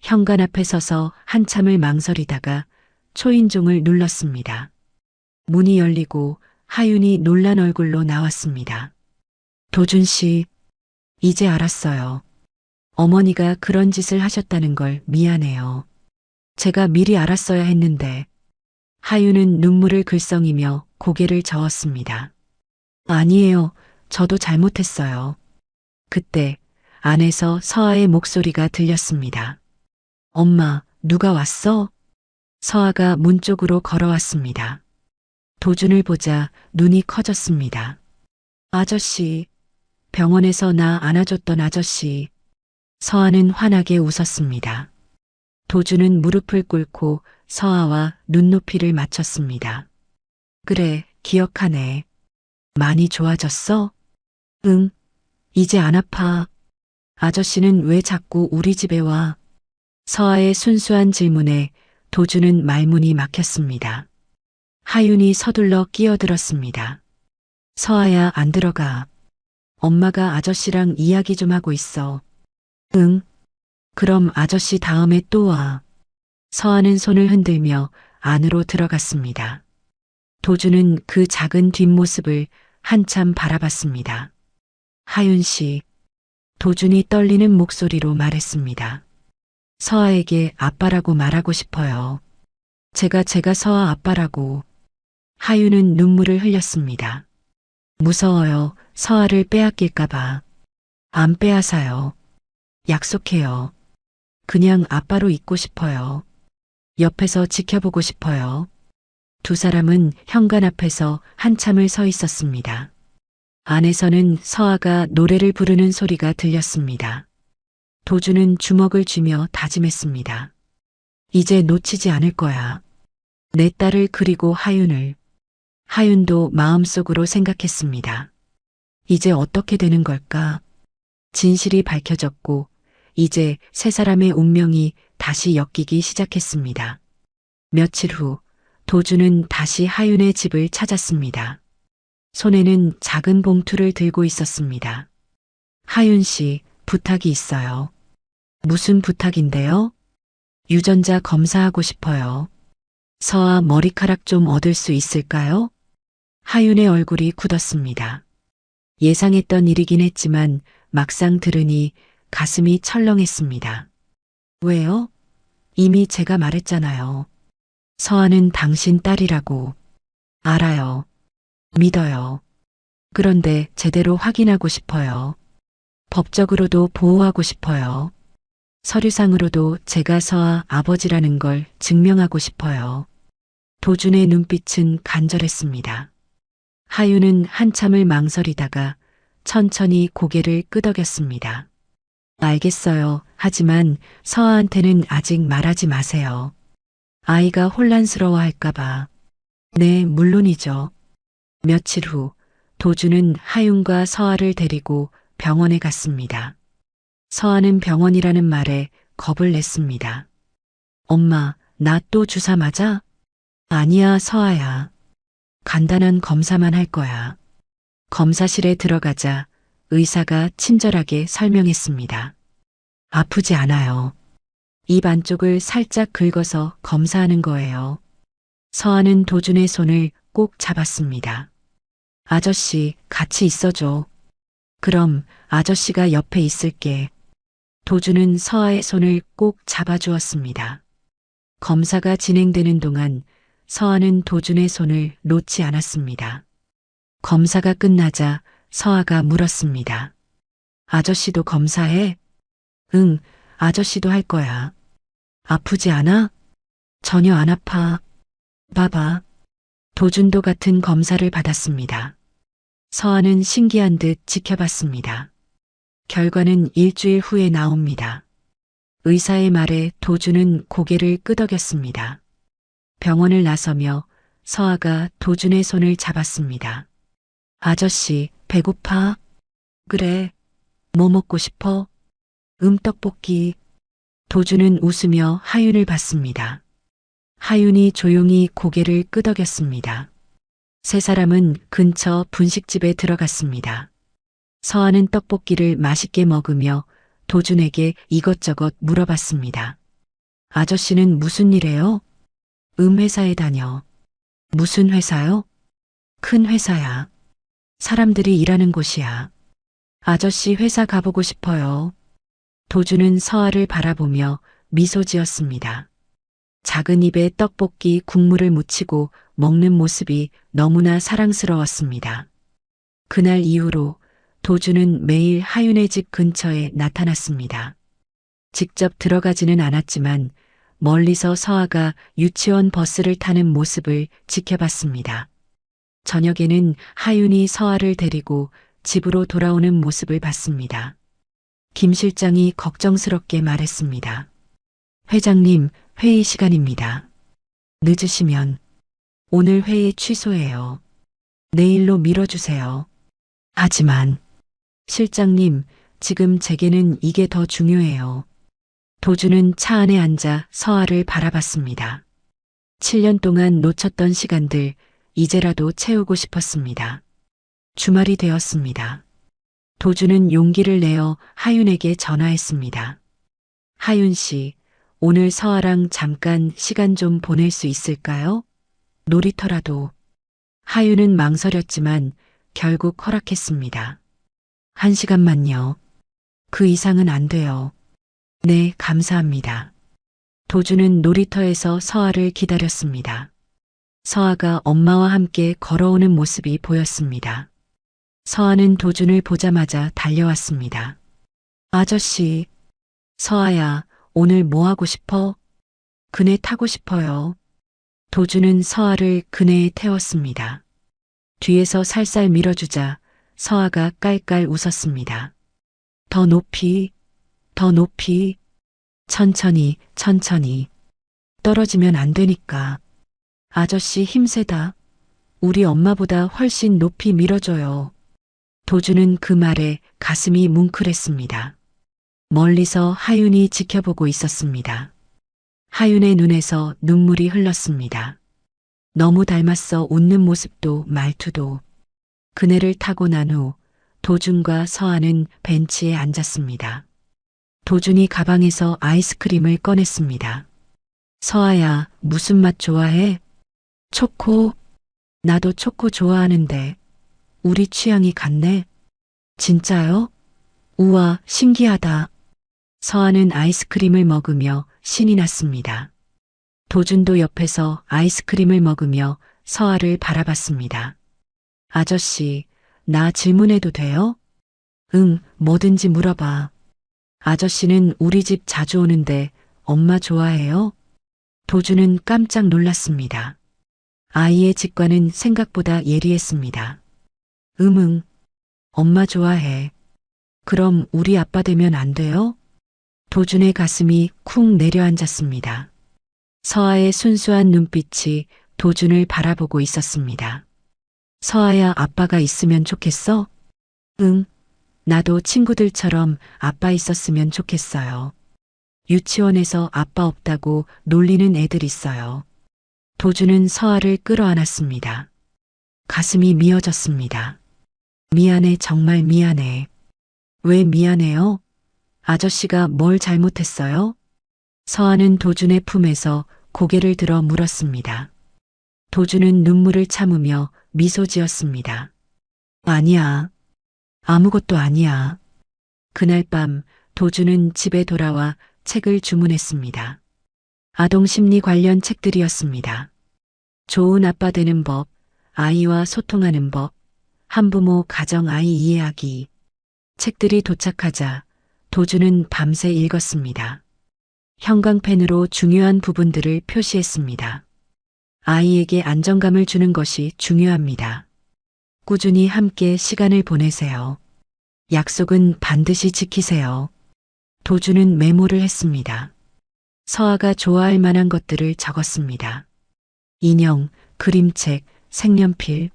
현관 앞에 서서 한참을 망설이다가 초인종을 눌렀습니다. 문이 열리고 하윤이 놀란 얼굴로 나왔습니다. 도준 씨, 이제 알았어요. 어머니가 그런 짓을 하셨다는 걸 미안해요. 제가 미리 알았어야 했는데. 하윤은 눈물을 글썽이며 고개를 저었습니다. 아니에요. 저도 잘못했어요. 그때 안에서 서아의 목소리가 들렸습니다. 엄마, 누가 왔어? 서아가 문 쪽으로 걸어왔습니다. 도준을 보자 눈이 커졌습니다. 아저씨, 병원에서 나 안아줬던 아저씨. 서아는 환하게 웃었습니다. 도준은 무릎을 꿇고 서아와 눈높이를 맞췄습니다. 그래, 기억하네. 많이 좋아졌어? 응, 이제 안 아파. 아저씨는 왜 자꾸 우리 집에 와? 서아의 순수한 질문에 도주는 말문이 막혔습니다. 하윤이 서둘러 끼어들었습니다. 서아야, 안 들어가. 엄마가 아저씨랑 이야기 좀 하고 있어. 응. 그럼 아저씨 다음에 또 와. 서아는 손을 흔들며 안으로 들어갔습니다. 도주는 그 작은 뒷모습을 한참 바라봤습니다. 하윤 씨, 도준이 떨리는 목소리로 말했습니다. 서아에게 아빠라고 말하고 싶어요. 제가 서아 아빠라고. 하윤은 눈물을 흘렸습니다. 무서워요. 서아를 빼앗길까봐. 안 빼앗아요. 약속해요. 그냥 아빠로 있고 싶어요. 옆에서 지켜보고 싶어요. 두 사람은 현관 앞에서 한참을 서 있었습니다. 안에서는 서아가 노래를 부르는 소리가 들렸습니다. 도주는 주먹을 쥐며 다짐했습니다. 이제 놓치지 않을 거야. 내 딸을 그리고 하윤을. 하윤도 마음속으로 생각했습니다. 이제 어떻게 되는 걸까? 진실이 밝혀졌고 이제 세 사람의 운명이 다시 엮이기 시작했습니다. 며칠 후 도주는 다시 하윤의 집을 찾았습니다. 손에는 작은 봉투를 들고 있었습니다. 하윤 씨, 부탁이 있어요. 무슨 부탁인데요? 유전자 검사하고 싶어요. 서아 머리카락 좀 얻을 수 있을까요? 하윤의 얼굴이 굳었습니다. 예상했던 일이긴 했지만 막상 들으니 가슴이 철렁했습니다. 왜요? 이미 제가 말했잖아요. 서아는 당신 딸이라고. 알아요. 믿어요. 그런데 제대로 확인하고 싶어요. 법적으로도 보호하고 싶어요. 서류상으로도 제가 서아 아버지라는 걸 증명하고 싶어요. 도준의 눈빛은 간절했습니다. 하윤은 한참을 망설이다가 천천히 고개를 끄덕였습니다. 알겠어요. 하지만 서아한테는 아직 말하지 마세요. 아이가 혼란스러워할까봐. 네, 물론이죠. 며칠 후 도주는 하윤과 서아를 데리고 병원에 갔습니다. 서아는 병원이라는 말에 겁을 냈습니다. 엄마, 나 또 주사 맞아? 아니야, 서아야. 간단한 검사만 할 거야. 검사실에 들어가자 의사가 친절하게 설명했습니다. 아프지 않아요. 입 안쪽을 살짝 긁어서 검사하는 거예요. 서아는 도준의 손을 꼭 잡았습니다. 아저씨, 같이 있어줘. 그럼 아저씨가 옆에 있을게. 도준은 서아의 손을 꼭 잡아주었습니다. 검사가 진행되는 동안 서아는 도준의 손을 놓지 않았습니다. 검사가 끝나자 서아가 물었습니다. 아저씨도 검사해? 응, 아저씨도 할 거야. 아프지 않아? 전혀 안 아파. 봐봐. 도준도 같은 검사를 받았습니다. 서아는 신기한 듯 지켜봤습니다. 결과는 일주일 후에 나옵니다. 의사의 말에 도준은 고개를 끄덕였습니다. 병원을 나서며 서아가 도준의 손을 잡았습니다. 아저씨, 배고파? 그래. 뭐 먹고 싶어? 떡볶이. 도준은 웃으며 하윤을 봤습니다. 하윤이 조용히 고개를 끄덕였습니다. 세 사람은 근처 분식집에 들어갔습니다. 서아는 떡볶이를 맛있게 먹으며 도준에게 이것저것 물어봤습니다. 아저씨는 무슨 일해요? 회사에 다녀. 무슨 회사요? 큰 회사야. 사람들이 일하는 곳이야. 아저씨 회사 가보고 싶어요. 도준은 서아를 바라보며 미소 지었습니다. 작은 입에 떡볶이 국물을 묻히고 먹는 모습이 너무나 사랑스러웠습니다. 그날 이후로 도준은 매일 하윤의 집 근처에 나타났습니다. 직접 들어가지는 않았지만 멀리서 서아가 유치원 버스를 타는 모습을 지켜봤습니다. 저녁에는 하윤이 서아를 데리고 집으로 돌아오는 모습을 봤습니다. 김 실장이 걱정스럽게 말했습니다. 회장님, 회의 시간입니다. 늦으시면 오늘 회의 취소해요. 내일로 미뤄주세요. 하지만 실장님, 지금 제게는 이게 더 중요해요. 도주는 차 안에 앉아 서아를 바라봤습니다. 7년 동안 놓쳤던 시간들, 이제라도 채우고 싶었습니다. 주말이 되었습니다. 도주는 용기를 내어 하윤에게 전화했습니다. 하윤 씨, 오늘 서아랑 잠깐 시간 좀 보낼 수 있을까요? 놀이터라도. 하윤은 망설였지만 결국 허락했습니다. 1시간만요. 그 이상은 안 돼요. 네, 감사합니다. 도주는 놀이터에서 서아를 기다렸습니다. 서아가 엄마와 함께 걸어오는 모습이 보였습니다. 서아는 도준을 보자마자 달려왔습니다. 아저씨, 서아야, 오늘 뭐 하고 싶어? 그네 타고 싶어요. 도준은 서아를 그네에 태웠습니다. 뒤에서 살살 밀어주자 서아가 깔깔 웃었습니다. 더 높이, 더 높이, 천천히, 천천히. 떨어지면 안 되니까. 아저씨 힘세다. 우리 엄마보다 훨씬 높이 밀어줘요. 도주는 그 말에 가슴이 뭉클했습니다. 멀리서 하윤이 지켜보고 있었습니다. 하윤의 눈에서 눈물이 흘렀습니다. 너무 닮았어. 웃는 모습도 말투도. 그네를 타고 난 후 도준과 서아는 벤치에 앉았습니다. 도준이 가방에서 아이스크림을 꺼냈습니다. 서아야, 무슨 맛 좋아해? 초코. 나도 초코 좋아하는데. 우리 취향이 같네. 진짜요? 우와, 신기하다. 서아는 아이스크림을 먹으며 신이 났습니다. 도준도 옆에서 아이스크림을 먹으며 서아를 바라봤습니다. 아저씨, 나 질문해도 돼요? 응, 뭐든지 물어봐. 아저씨는 우리 집 자주 오는데 엄마 좋아해요? 도준은 깜짝 놀랐습니다. 아이의 직관은 생각보다 예리했습니다. 응, 엄마 좋아해. 그럼 우리 아빠 되면 안 돼요? 도준의 가슴이 쿵 내려앉았습니다. 서아의 순수한 눈빛이 도준을 바라보고 있었습니다. 서아야, 아빠가 있으면 좋겠어? 응, 나도 친구들처럼 아빠 있었으면 좋겠어요. 유치원에서 아빠 없다고 놀리는 애들 있어요. 도준은 서아를 끌어안았습니다. 가슴이 미어졌습니다. 미안해, 정말 미안해. 왜 미안해요? 아저씨가 뭘 잘못했어요? 서아는 도준의 품에서 고개를 들어 물었습니다. 도준은 눈물을 참으며 미소 지었습니다. 아니야. 아무것도 아니야. 그날 밤 도준은 집에 돌아와 책을 주문했습니다. 아동 심리 관련 책들이었습니다. 좋은 아빠 되는 법, 아이와 소통하는 법, 한부모 가정 아이 이해하기. 책들이 도착하자 도준은 밤새 읽었습니다. 형광펜으로 중요한 부분들을 표시했습니다. 아이에게 안정감을 주는 것이 중요합니다. 꾸준히 함께 시간을 보내세요. 약속은 반드시 지키세요. 도준은 메모를 했습니다. 서아가 좋아할 만한 것들을 적었습니다. 인형, 그림책, 색연필.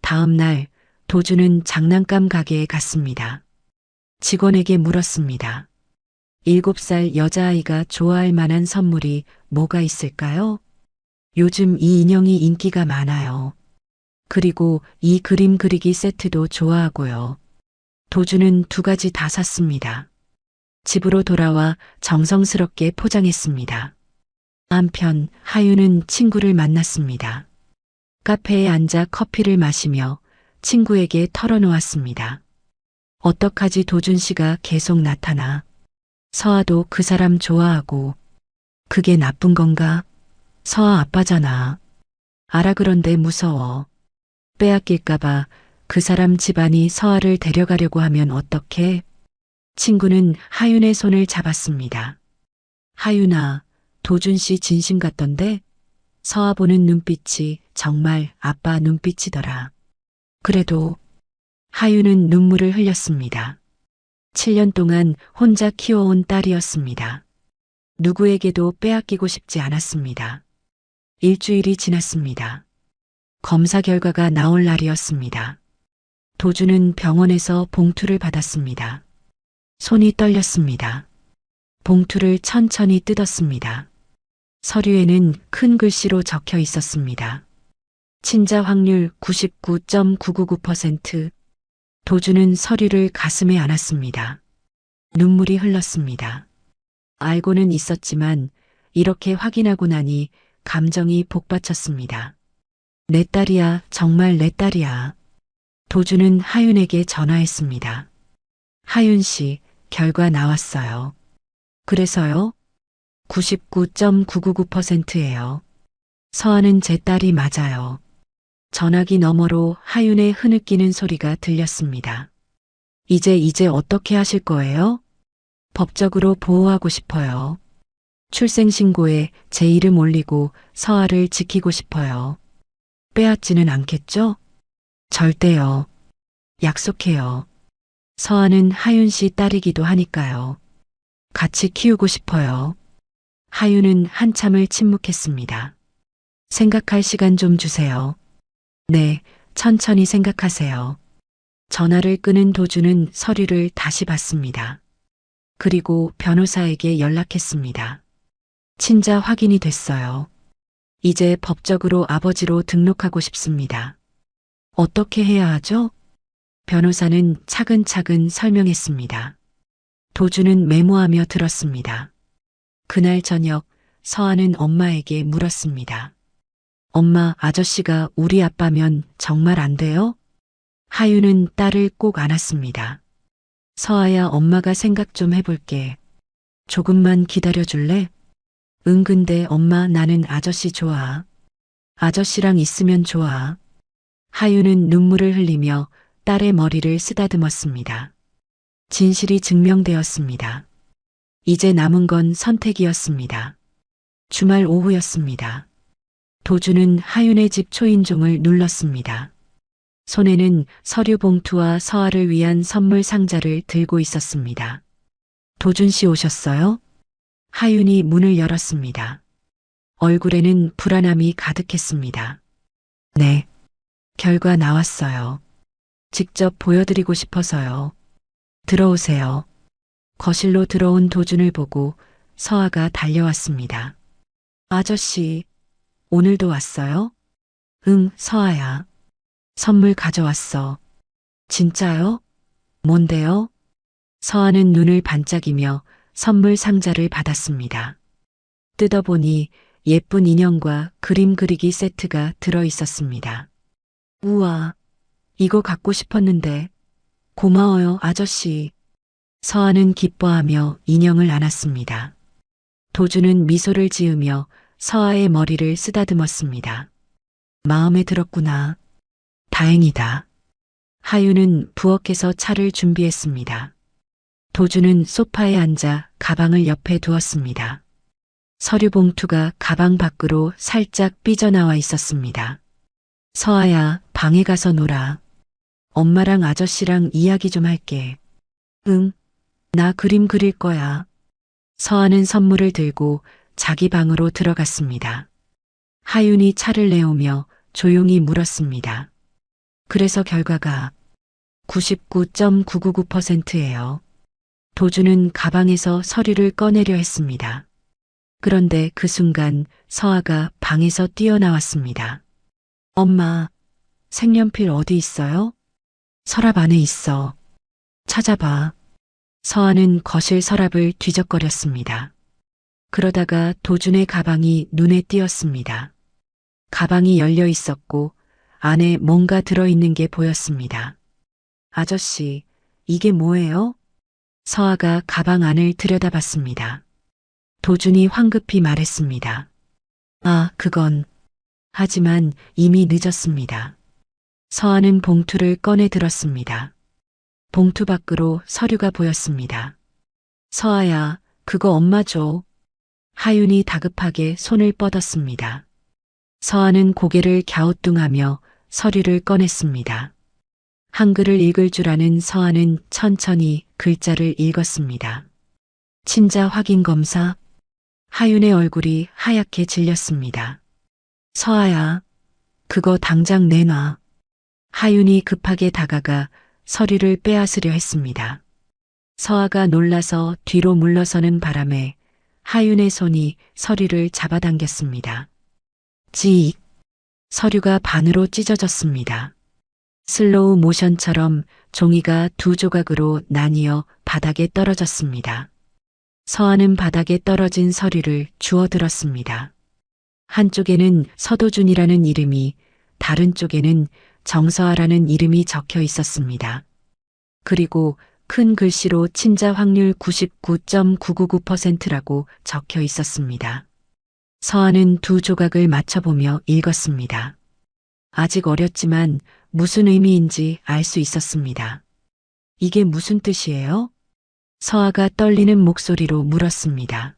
다음 날 도준은 장난감 가게에 갔습니다. 직원에게 물었습니다. 7살 여자아이가 좋아할 만한 선물이 뭐가 있을까요? 요즘 이 인형이 인기가 많아요. 그리고 이 그림 그리기 세트도 좋아하고요. 도준은 2가지 다 샀습니다. 집으로 돌아와 정성스럽게 포장했습니다. 한편 하윤은 친구를 만났습니다. 카페에 앉아 커피를 마시며 친구에게 털어놓았습니다. 어떡하지, 도준 씨가 계속 나타나. 서아도 그 사람 좋아하고. 그게 나쁜 건가? 서아 아빠잖아. 알아, 그런데 무서워. 빼앗길까봐 그 사람 집안이 서아를 데려가려고 하면 어떡해? 친구는 하윤의 손을 잡았습니다. 하윤아, 도준 씨 진심 같던데? 서아 보는 눈빛이 정말 아빠 눈빛이더라. 그래도 하윤은 눈물을 흘렸습니다. 7년 동안 혼자 키워온 딸이었습니다. 누구에게도 빼앗기고 싶지 않았습니다. 일주일이 지났습니다. 검사 결과가 나올 날이었습니다. 도준은 병원에서 봉투를 받았습니다. 손이 떨렸습니다. 봉투를 천천히 뜯었습니다. 서류에는 큰 글씨로 적혀 있었습니다. 친자 확률 99.999%. 도주는 서류를 가슴에 안았습니다. 눈물이 흘렀습니다. 알고는 있었지만 이렇게 확인하고 나니 감정이 복받쳤습니다. 내 딸이야, 정말 내 딸이야. 도주는 하윤에게 전화했습니다. 하윤 씨, 결과 나왔어요. 그래서요? 99.999%예요. 서아는 제 딸이 맞아요. 전화기 너머로 하윤의 흐느끼는 소리가 들렸습니다. 이제 어떻게 하실 거예요? 법적으로 보호하고 싶어요. 출생신고에 제 이름 올리고 서아를 지키고 싶어요. 빼앗지는 않겠죠? 절대요. 약속해요. 서아는 하윤 씨 딸이기도 하니까요. 같이 키우고 싶어요. 하윤은 한참을 침묵했습니다. 생각할 시간 좀 주세요. 네, 천천히 생각하세요. 전화를 끄는 도주는 서류를 다시 봤습니다. 그리고 변호사에게 연락했습니다. 친자 확인이 됐어요. 이제 법적으로 아버지로 등록하고 싶습니다. 어떻게 해야 하죠? 변호사는 차근차근 설명했습니다. 도주는 메모하며 들었습니다. 그날 저녁 서아는 엄마에게 물었습니다. 엄마, 아저씨가 우리 아빠면 정말 안 돼요? 하윤은 딸을 꼭 안았습니다. 서아야, 엄마가 생각 좀 해볼게. 조금만 기다려줄래? 응, 근데 엄마, 나는 아저씨 좋아. 아저씨랑 있으면 좋아. 하윤은 눈물을 흘리며 딸의 머리를 쓰다듬었습니다. 진실이 증명되었습니다. 이제 남은 건 선택이었습니다. 주말 오후였습니다. 도주는 하윤의 집 초인종을 눌렀습니다. 손에는 서류 봉투와 서아를 위한 선물 상자를 들고 있었습니다. 도준 씨 오셨어요? 하윤이 문을 열었습니다. 얼굴에는 불안함이 가득했습니다. 네. 결과 나왔어요. 직접 보여드리고 싶어서요. 들어오세요. 거실로 들어온 도준을 보고 서아가 달려왔습니다. 아저씨, 오늘도 왔어요? 응, 서아야. 선물 가져왔어. 진짜요? 뭔데요? 서아는 눈을 반짝이며 선물 상자를 받았습니다. 뜯어보니 예쁜 인형과 그림 그리기 세트가 들어 있었습니다. 우와, 이거 갖고 싶었는데. 고마워요, 아저씨. 서아는 기뻐하며 인형을 안았습니다. 도주는 미소를 지으며 서아의 머리를 쓰다듬었습니다. 마음에 들었구나. 다행이다. 하윤은 부엌에서 차를 준비했습니다. 도주는 소파에 앉아 가방을 옆에 두었습니다. 서류 봉투가 가방 밖으로 살짝 삐져나와 있었습니다. 서아야, 방에 가서 놀아. 엄마랑 아저씨랑 이야기 좀 할게. 응, 나 그림 그릴 거야. 서아는 선물을 들고 자기 방으로 들어갔습니다. 하윤이 차를 내오며 조용히 물었습니다. 그래서 결과가 99.999%예요. 도주는 가방에서 서류를 꺼내려 했습니다. 그런데 그 순간 서아가 방에서 뛰어나왔습니다. 엄마, 색연필 어디 있어요? 서랍 안에 있어. 찾아봐. 서아는 거실 서랍을 뒤적거렸습니다. 그러다가 도준의 가방이 눈에 띄었습니다. 가방이 열려 있었고 안에 뭔가 들어있는 게 보였습니다. 아저씨, 이게 뭐예요? 서아가 가방 안을 들여다봤습니다. 도준이 황급히 말했습니다. 아, 그건. 하지만 이미 늦었습니다. 서아는 봉투를 꺼내 들었습니다. 봉투 밖으로 서류가 보였습니다. 서아야, 그거 엄마 줘. 하윤이 다급하게 손을 뻗었습니다. 서아는 고개를 갸우뚱하며 서류를 꺼냈습니다. 한글을 읽을 줄 아는 서아는 천천히 글자를 읽었습니다. 친자 확인 검사. 하윤의 얼굴이 하얗게 질렸습니다. 서아야, 그거 당장 내놔. 하윤이 급하게 다가가 서류를 빼앗으려 했습니다. 서아가 놀라서 뒤로 물러서는 바람에 하윤의 손이 서류를 잡아당겼습니다. 지익. 서류가 반으로 찢어졌습니다. 슬로우 모션처럼 종이가 두 조각으로 나뉘어 바닥에 떨어졌습니다. 서아는 바닥에 떨어진 서류를 주워들었습니다. 한쪽에는 서도준이라는 이름이, 다른 쪽에는 정서아라는 이름이 적혀 있었습니다. 그리고 큰 글씨로 침자 확률 99.999%라고 적혀 있었습니다. 서아는 두 조각을 맞춰보며 읽었습니다. 아직 어렸지만 무슨 의미인지 알 수 있었습니다. 이게 무슨 뜻이에요? 서아가 떨리는 목소리로 물었습니다.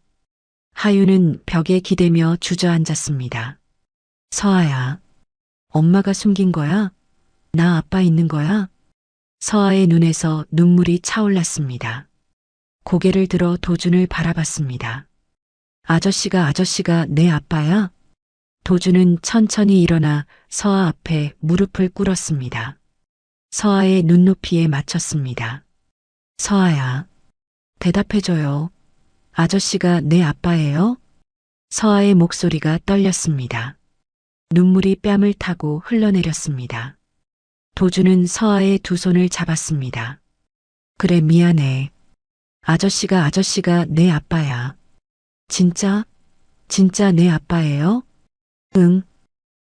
하윤은 벽에 기대며 주저앉았습니다. 서아야, 엄마가 숨긴 거야? 나 아빠 있는 거야? 서아의 눈에서 눈물이 차올랐습니다. 고개를 들어 도준을 바라봤습니다. 아저씨가 내 아빠야? 도준은 천천히 일어나 서아 앞에 무릎을 꿇었습니다. 서아의 눈높이에 맞췄습니다. 서아야, 대답해줘요. 아저씨가 내 아빠예요? 서아의 목소리가 떨렸습니다. 눈물이 뺨을 타고 흘러내렸습니다. 도준은 서아의 두 손을 잡았습니다. 그래, 미안해. 아저씨가 내 아빠야. 진짜 내 아빠예요? 응,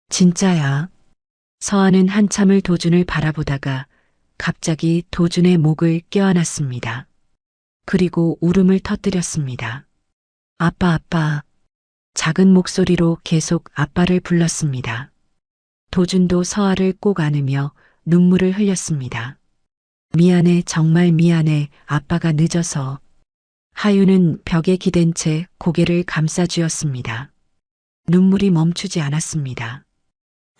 진짜야. 서아는 한참을 도준을 바라보다가 갑자기 도준의 목을 껴안았습니다. 그리고 울음을 터뜨렸습니다. 아빠. 작은 목소리로 계속 아빠를 불렀습니다. 도준도 서아를 꼭 안으며 눈물을 흘렸습니다. 미안해, 정말 미안해, 아빠가 늦어서. 하윤은 벽에 기댄 채 고개를 감싸쥐었습니다. 눈물이 멈추지 않았습니다.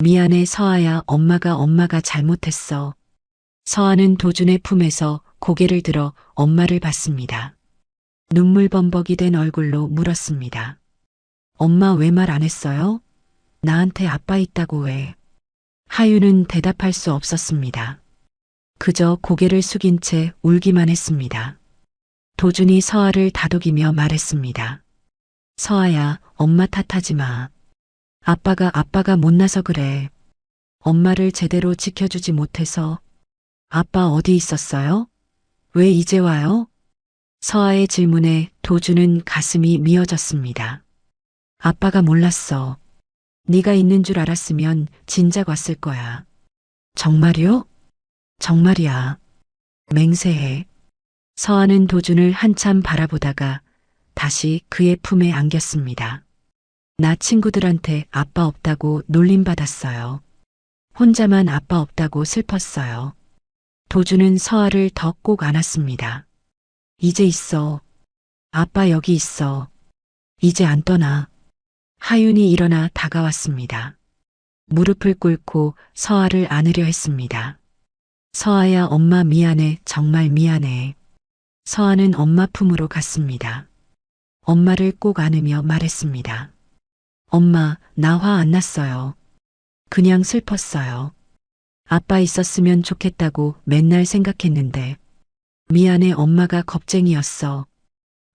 미안해, 서아야, 엄마가 잘못했어. 서아는 도준의 품에서 고개를 들어 엄마를 봤습니다. 눈물 범벅이 된 얼굴로 물었습니다. 엄마 왜 말 안 했어요? 나한테 아빠 있다고 왜? 하윤은 대답할 수 없었습니다. 그저 고개를 숙인 채 울기만 했습니다. 도준이 서아를 다독이며 말했습니다. 서아야, 엄마 탓하지 마. 아빠가 못나서 그래. 엄마를 제대로 지켜주지 못해서. 아빠 어디 있었어요? 왜 이제 와요? 서아의 질문에 도준은 가슴이 미어졌습니다. 아빠가 몰랐어. 네가 있는 줄 알았으면 진작 왔을 거야. 정말요? 정말이야. 맹세해. 서아는 도준을 한참 바라보다가 다시 그의 품에 안겼습니다. 나 친구들한테 아빠 없다고 놀림받았어요. 혼자만 아빠 없다고 슬펐어요. 도준은 서아를 더 꼭 안았습니다. 이제 있어. 아빠 여기 있어. 이제 안 떠나. 하윤이 일어나 다가왔습니다. 무릎을 꿇고 서아를 안으려 했습니다. 서아야, 엄마 미안해, 정말 미안해. 서아는 엄마 품으로 갔습니다. 엄마를 꼭 안으며 말했습니다. 엄마, 나 화 안 났어요. 그냥 슬펐어요. 아빠 있었으면 좋겠다고 맨날 생각했는데. 미안해, 엄마가 겁쟁이였어.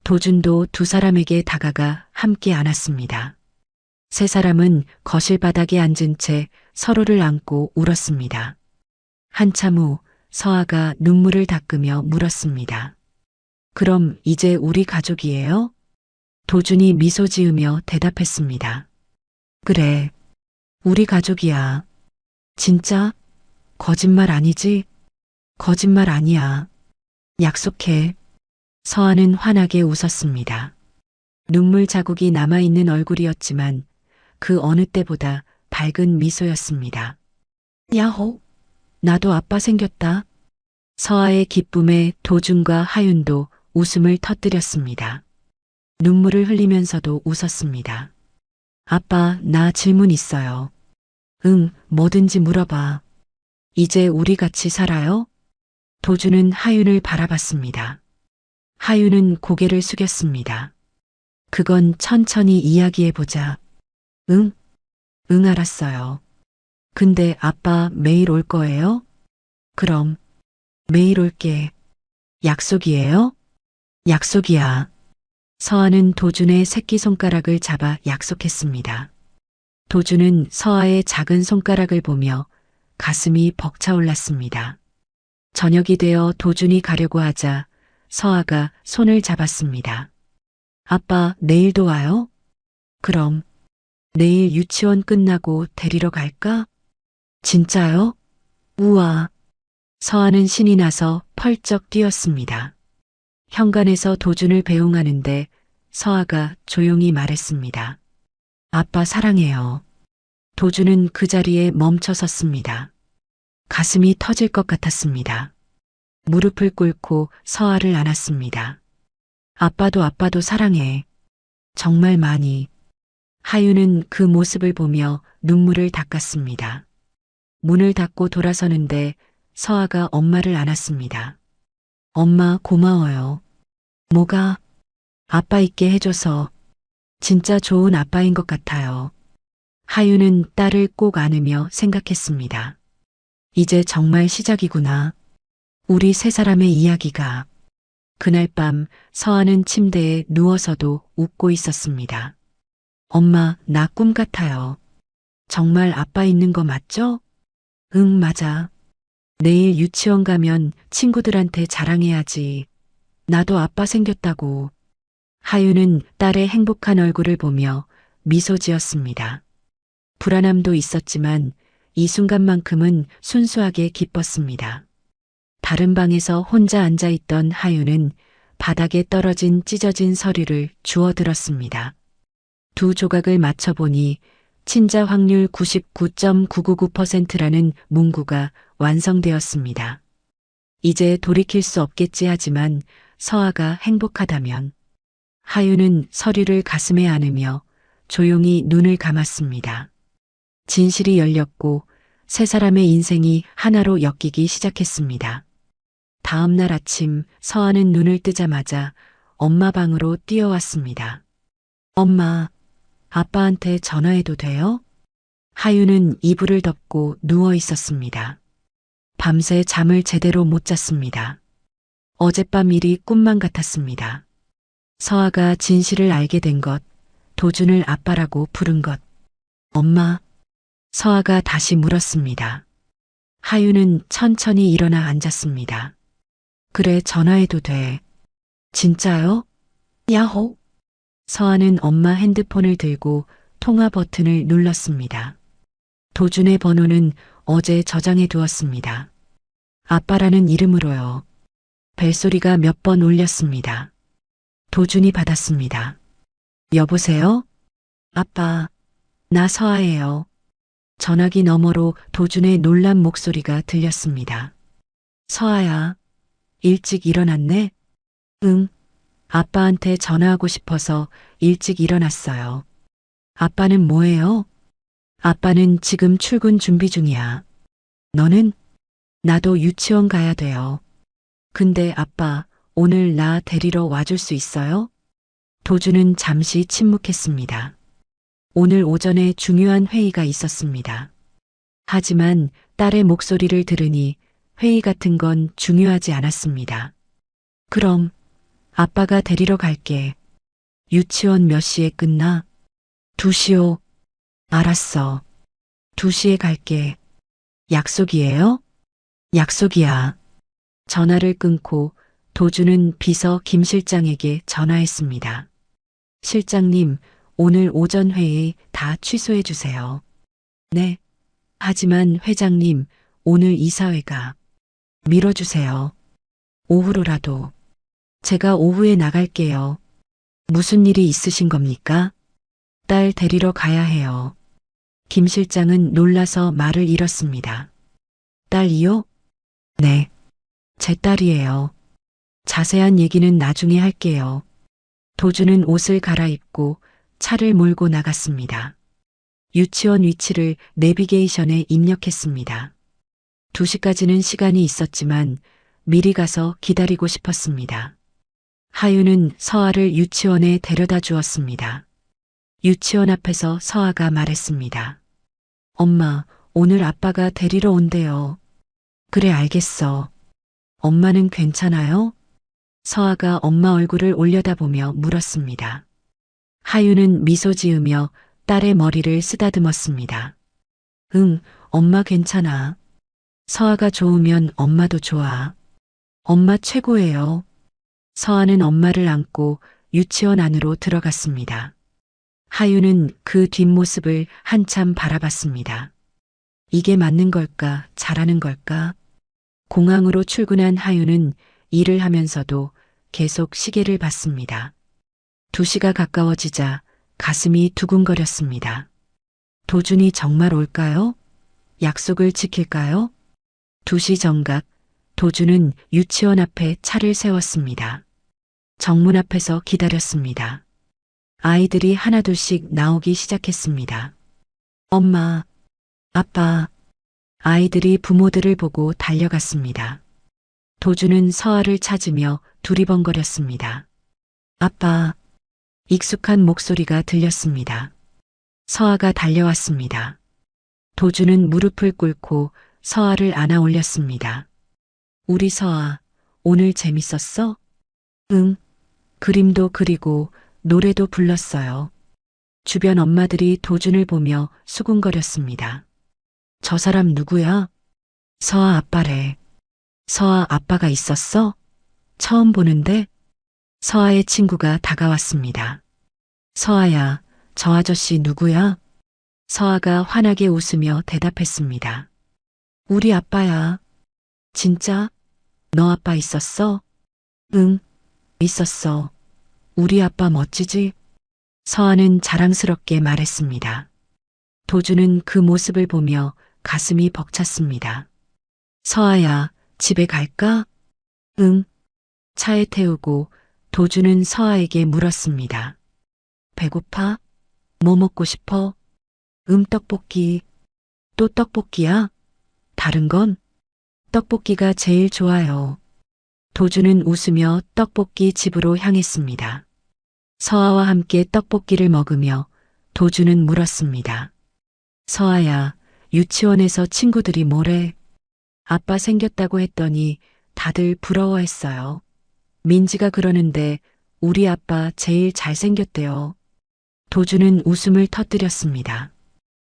도준도 두 사람에게 다가가 함께 안았습니다. 세 사람은 거실 바닥에 앉은 채 서로를 안고 울었습니다. 한참 후 서아가 눈물을 닦으며 물었습니다. 그럼 이제 우리 가족이에요? 도준이 미소 지으며 대답했습니다. 그래, 우리 가족이야. 진짜? 거짓말 아니지? 거짓말 아니야. 약속해. 서아는 환하게 웃었습니다. 눈물 자국이 남아있는 얼굴이었지만 그 어느 때보다 밝은 미소였습니다. 야호! 나도 아빠 생겼다. 서아의 기쁨에 도준과 하윤도 웃음을 터뜨렸습니다. 눈물을 흘리면서도 웃었습니다. 아빠, 나 질문 있어요. 응, 뭐든지 물어봐. 이제 우리 같이 살아요? 도준은 하윤을 바라봤습니다. 하윤은 고개를 숙였습니다. 그건 천천히 이야기해보자. 응? 응, 알았어요. 근데 아빠 매일 올 거예요? 그럼 매일 올게. 약속이에요? 약속이야. 서아는 도준의 새끼손가락을 잡아 약속했습니다. 도준은 서아의 작은 손가락을 보며 가슴이 벅차올랐습니다. 저녁이 되어 도준이 가려고 하자 서아가 손을 잡았습니다. 아빠, 내일도 와요? 그럼 내일 유치원 끝나고 데리러 갈까? 진짜요? 우와. 서아는 신이 나서 펄쩍 뛰었습니다. 현관에서 도준을 배웅하는데 서아가 조용히 말했습니다. 아빠 사랑해요. 도준은 그 자리에 멈춰 섰습니다. 가슴이 터질 것 같았습니다. 무릎을 꿇고 서아를 안았습니다. 아빠도 사랑해. 정말 많이. 하유는 그 모습을 보며 눈물을 닦았습니다. 문을 닫고 돌아서는데 서아가 엄마를 안았습니다. 엄마 고마워요. 뭐가? 아빠 있게 해줘서 진짜 좋은 아빠인 것 같아요. 하유는 딸을 꼭 안으며 생각했습니다. 이제 정말 시작이구나. 우리 세 사람의 이야기가. 그날 밤 서아는 침대에 누워서도 웃고 있었습니다. 엄마, 나 꿈 같아요. 정말 아빠 있는 거 맞죠? 응, 맞아. 내일 유치원 가면 친구들한테 자랑해야지. 나도 아빠 생겼다고. 하유는 딸의 행복한 얼굴을 보며 미소 지었습니다. 불안함도 있었지만 이 순간만큼은 순수하게 기뻤습니다. 다른 방에서 혼자 앉아있던 하유는 바닥에 떨어진 찢어진 서류를 주워들었습니다. 두 조각을 맞춰보니 친자 확률 99.999%라는 문구가 완성되었습니다. 이제 돌이킬 수 없겠지 하지만 서아가 행복하다면. 하유는 서류를 가슴에 안으며 조용히 눈을 감았습니다. 진실이 열렸고 세 사람의 인생이 하나로 엮이기 시작했습니다. 다음 날 아침 서아는 눈을 뜨자마자 엄마 방으로 뛰어왔습니다. 엄마, 아빠한테 전화해도 돼요? 하유는 이불을 덮고 누워 있었습니다. 밤새 잠을 제대로 못 잤습니다. 어젯밤 일이 꿈만 같았습니다. 서아가 진실을 알게 된 것, 도준을 아빠라고 부른 것. 엄마, 서아가 다시 물었습니다. 하유는 천천히 일어나 앉았습니다. 그래, 전화해도 돼. 진짜요? 야호. 서아는 엄마 핸드폰을 들고 통화 버튼을 눌렀습니다. 도준의 번호는 어제 저장해 두었습니다. 아빠라는 이름으로요. 벨소리가 몇 번 울렸습니다. 도준이 받았습니다. 여보세요? 아빠, 나 서아예요. 전화기 너머로 도준의 놀란 목소리가 들렸습니다. 서아야, 일찍 일어났네? 응, 아빠한테 전화하고 싶어서 일찍 일어났어요. 아빠는 뭐해요? 아빠는 지금 출근 준비 중이야. 너는? 나도 유치원 가야 돼요. 근데 아빠, 오늘 나 데리러 와줄 수 있어요? 도준은 잠시 침묵했습니다. 오늘 오전에 중요한 회의가 있었습니다. 하지만 딸의 목소리를 들으니 회의 같은 건 중요하지 않았습니다. 그럼 아빠가 데리러 갈게. 유치원 몇 시에 끝나? 2시요. 알았어. 2시에 갈게. 약속이에요? 약속이야. 전화를 끊고 도준은 비서 김 실장에게 전화했습니다. 실장님, 오늘 오전 회의 다 취소해 주세요. 네. 하지만 회장님, 오늘 이사회가 미뤄주세요. 오후로라도. 제가 오후에 나갈게요. 무슨 일이 있으신 겁니까? 딸 데리러 가야 해요. 김 실장은 놀라서 말을 잃었습니다. 딸이요? 네. 제 딸이에요. 자세한 얘기는 나중에 할게요. 도준은 옷을 갈아입고 차를 몰고 나갔습니다. 유치원 위치를 내비게이션에 입력했습니다. 2시까지는 시간이 있었지만 미리 가서 기다리고 싶었습니다. 하유는 서아를 유치원에 데려다 주었습니다. 유치원 앞에서 서아가 말했습니다. 엄마, 오늘 아빠가 데리러 온대요. 그래, 알겠어. 엄마는 괜찮아요? 서아가 엄마 얼굴을 올려다보며 물었습니다. 하윤은 미소 지으며 딸의 머리를 쓰다듬었습니다. 응, 엄마 괜찮아. 서아가 좋으면 엄마도 좋아. 엄마 최고예요. 서아는 엄마를 안고 유치원 안으로 들어갔습니다. 하윤은 그 뒷모습을 한참 바라봤습니다. 이게 맞는 걸까, 잘하는 걸까? 공항으로 출근한 하윤은 일을 하면서도 계속 시계를 봤습니다. 2시가 가까워지자 가슴이 두근거렸습니다. 도준이 정말 올까요? 약속을 지킬까요? 2시 정각, 도준은 유치원 앞에 차를 세웠습니다. 정문 앞에서 기다렸습니다. 아이들이 하나둘씩 나오기 시작했습니다. 엄마, 아빠, 아이들이 부모들을 보고 달려갔습니다. 도준은 서아를 찾으며 두리번거렸습니다. 아빠, 익숙한 목소리가 들렸습니다. 서아가 달려왔습니다. 도준은 무릎을 꿇고 서아를 안아 올렸습니다. 우리 서아, 오늘 재밌었어? 응, 그림도 그리고 노래도 불렀어요. 주변 엄마들이 도준을 보며 수군거렸습니다. 저 사람 누구야? 서아 아빠래. 서아 아빠가 있었어? 처음 보는데? 서아의 친구가 다가왔습니다. 서아야, 저 아저씨 누구야? 서아가 환하게 웃으며 대답했습니다. 우리 아빠야. 진짜? 너 아빠 있었어? 응, 있었어. 우리 아빠 멋지지? 서아는 자랑스럽게 말했습니다. 도준은 그 모습을 보며 가슴이 벅찼습니다. 서아야, 집에 갈까? 응. 차에 태우고 도준은 서아에게 물었습니다. 배고파? 뭐 먹고 싶어? 떡볶이. 또 떡볶이야? 다른 건? 떡볶이가 제일 좋아요. 도준은 웃으며 떡볶이 집으로 향했습니다. 서아와 함께 떡볶이를 먹으며 도준은 물었습니다. 서아야, 유치원에서 친구들이 뭐래? 아빠 생겼다고 했더니 다들 부러워했어요. 민지가 그러는데 우리 아빠 제일 잘생겼대요. 도준은 웃음을 터뜨렸습니다.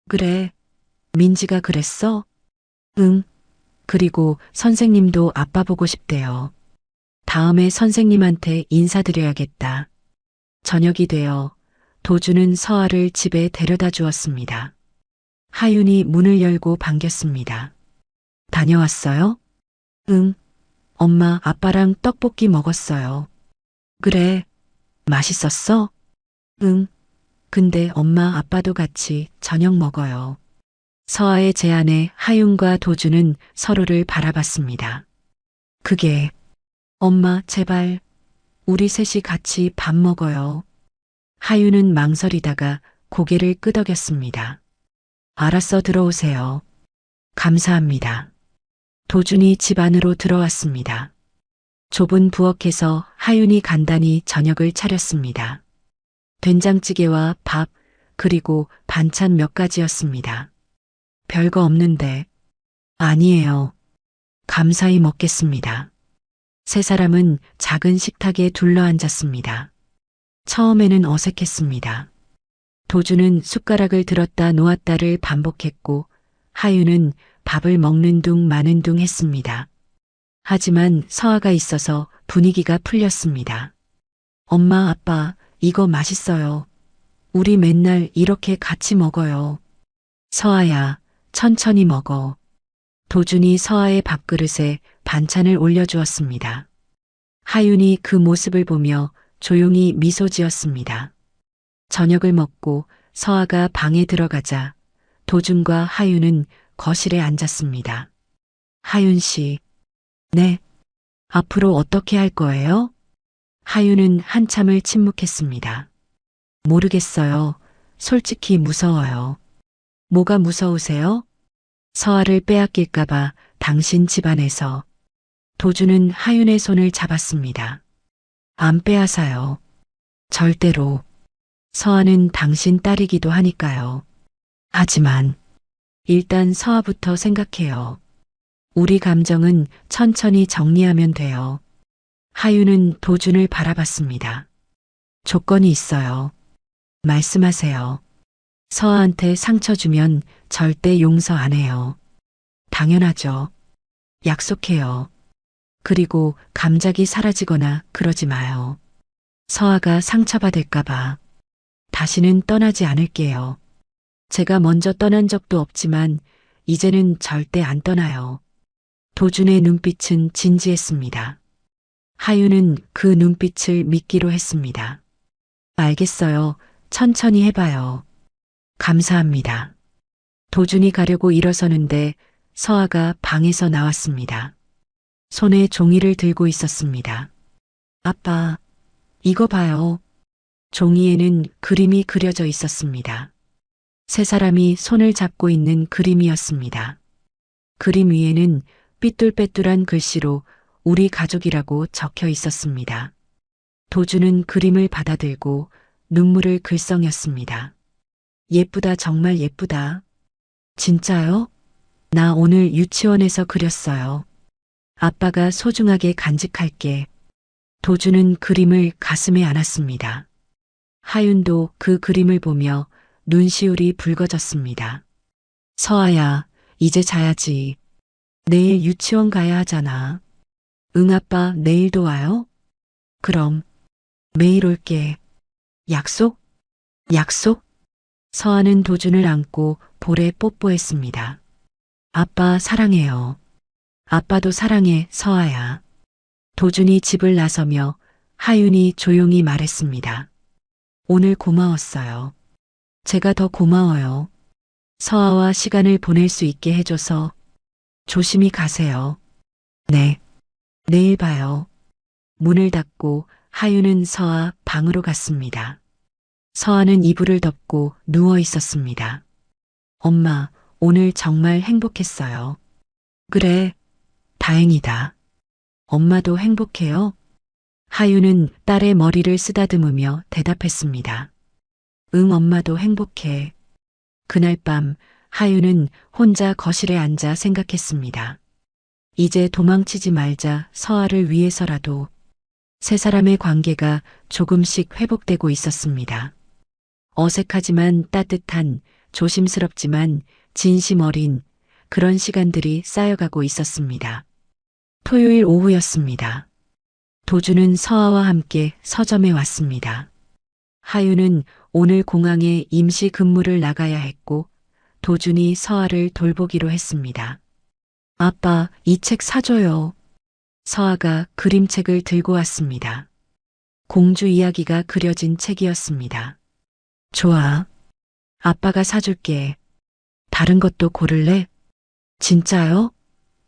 그래, 민지가 그랬어? 응. 그리고 선생님도 아빠 보고 싶대요. 다음에 선생님한테 인사드려야겠다. 저녁이 되어 도준은 서아를 집에 데려다 주었습니다. 하윤이 문을 열고 반겼습니다. 다녀왔어요? 응. 엄마, 아빠랑 떡볶이 먹었어요. 그래. 맛있었어? 응. 근데 엄마, 아빠도 같이 저녁 먹어요. 서아의 제안에 하윤과 도준은 서로를 바라봤습니다. 그게, 엄마, 제발, 우리 셋이 같이 밥 먹어요. 하윤은 망설이다가 고개를 끄덕였습니다. 알았어, 들어오세요. 감사합니다. 도준이 집 안으로 들어왔습니다. 좁은 부엌에서 하윤이 간단히 저녁을 차렸습니다. 된장찌개와 밥, 그리고 반찬 몇 가지였습니다. 별거 없는데. 아니에요. 감사히 먹겠습니다. 세 사람은 작은 식탁에 둘러앉았습니다. 처음에는 어색했습니다. 도준은 숟가락을 들었다 놓았다를 반복했고 하윤은 밥을 먹는 둥 마는 둥 했습니다. 하지만 서아가 있어서 분위기가 풀렸습니다. 엄마, 아빠, 이거 맛있어요. 우리 맨날 이렇게 같이 먹어요. 서아야, 천천히 먹어. 도준이 서아의 밥그릇에 반찬을 올려주었습니다. 하윤이 그 모습을 보며 조용히 미소 지었습니다. 저녁을 먹고 서아가 방에 들어가자 도준과 하윤은 거실에 앉았습니다. 하윤 씨. 네. 앞으로 어떻게 할 거예요? 하윤은 한참을 침묵했습니다. 모르겠어요. 솔직히 무서워요. 뭐가 무서우세요? 서아를 빼앗길까봐 당신 집안에서. 도준은 하윤의 손을 잡았습니다. 안 빼앗아요. 절대로. 서아는 당신 딸이기도 하니까요. 하지만 일단 서아부터 생각해요. 우리 감정은 천천히 정리하면 돼요. 하윤은 도준을 바라봤습니다. 조건이 있어요. 말씀하세요. 서아한테 상처 주면 절대 용서 안 해요. 당연하죠. 약속해요. 그리고 감작이 사라지거나 그러지 마요. 서아가 상처받을까봐. 다시는 떠나지 않을게요. 제가 먼저 떠난 적도 없지만 이제는 절대 안 떠나요. 도준의 눈빛은 진지했습니다. 하윤은 그 눈빛을 믿기로 했습니다. 알겠어요. 천천히 해봐요. 감사합니다. 도준이 가려고 일어서는데 서아가 방에서 나왔습니다. 손에 종이를 들고 있었습니다. 아빠, 이거 봐요. 종이에는 그림이 그려져 있었습니다. 세 사람이 손을 잡고 있는 그림이었습니다. 그림 위에는 삐뚤빼뚤한 글씨로 우리 가족이라고 적혀 있었습니다. 도준은 그림을 받아들고 눈물을 글썽였습니다. 예쁘다, 정말 예쁘다. 진짜요? 나 오늘 유치원에서 그렸어요. 아빠가 소중하게 간직할게. 도준은 그림을 가슴에 안았습니다. 하윤도 그 그림을 보며 눈시울이 붉어졌습니다. 서아야, 이제 자야지. 내일 유치원 가야 하잖아. 응, 아빠, 내일도 와요? 그럼, 매일 올게. 약속? 약속? 서아는 도준을 안고 볼에 뽀뽀했습니다. 아빠 사랑해요. 아빠도 사랑해, 서아야. 도준이 집을 나서며 하윤이 조용히 말했습니다. 오늘 고마웠어요. 제가 더 고마워요. 서아와 시간을 보낼 수 있게 해줘서. 조심히 가세요. 네. 내일 봐요. 문을 닫고 하윤은 서아 방으로 갔습니다. 서아는 이불을 덮고 누워 있었습니다. 엄마, 오늘 정말 행복했어요. 그래, 다행이다. 엄마도 행복해요? 하윤은 딸의 머리를 쓰다듬으며 대답했습니다. 응, 엄마도 행복해. 그날 밤 하윤은 혼자 거실에 앉아 생각했습니다. 이제 도망치지 말자, 서아를 위해서라도. 세 사람의 관계가 조금씩 회복되고 있었습니다. 어색하지만 따뜻한, 조심스럽지만 진심 어린 그런 시간들이 쌓여가고 있었습니다. 토요일 오후였습니다. 도준은 서아와 함께 서점에 왔습니다. 하윤은 오늘 공항에 임시 근무를 나가야 했고 도준이 서아를 돌보기로 했습니다. 아빠, 이 책 사줘요. 서아가 그림책을 들고 왔습니다. 공주 이야기가 그려진 책이었습니다. 좋아. 아빠가 사줄게. 다른 것도 고를래? 진짜요?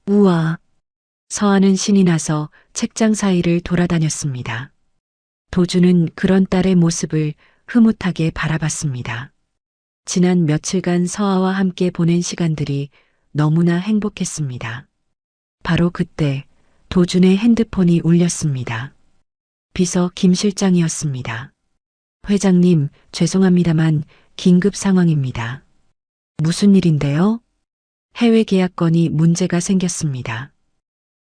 우와. 서아는 신이 나서 책장 사이를 돌아다녔습니다. 도준은 그런 딸의 모습을 흐뭇하게 바라봤습니다. 지난 며칠간 서아와 함께 보낸 시간들이 너무나 행복했습니다. 바로 그때 도준의 핸드폰이 울렸습니다. 비서 김 실장이었습니다. 회장님, 죄송합니다만 긴급 상황입니다. 무슨 일인데요? 해외 계약건이 문제가 생겼습니다.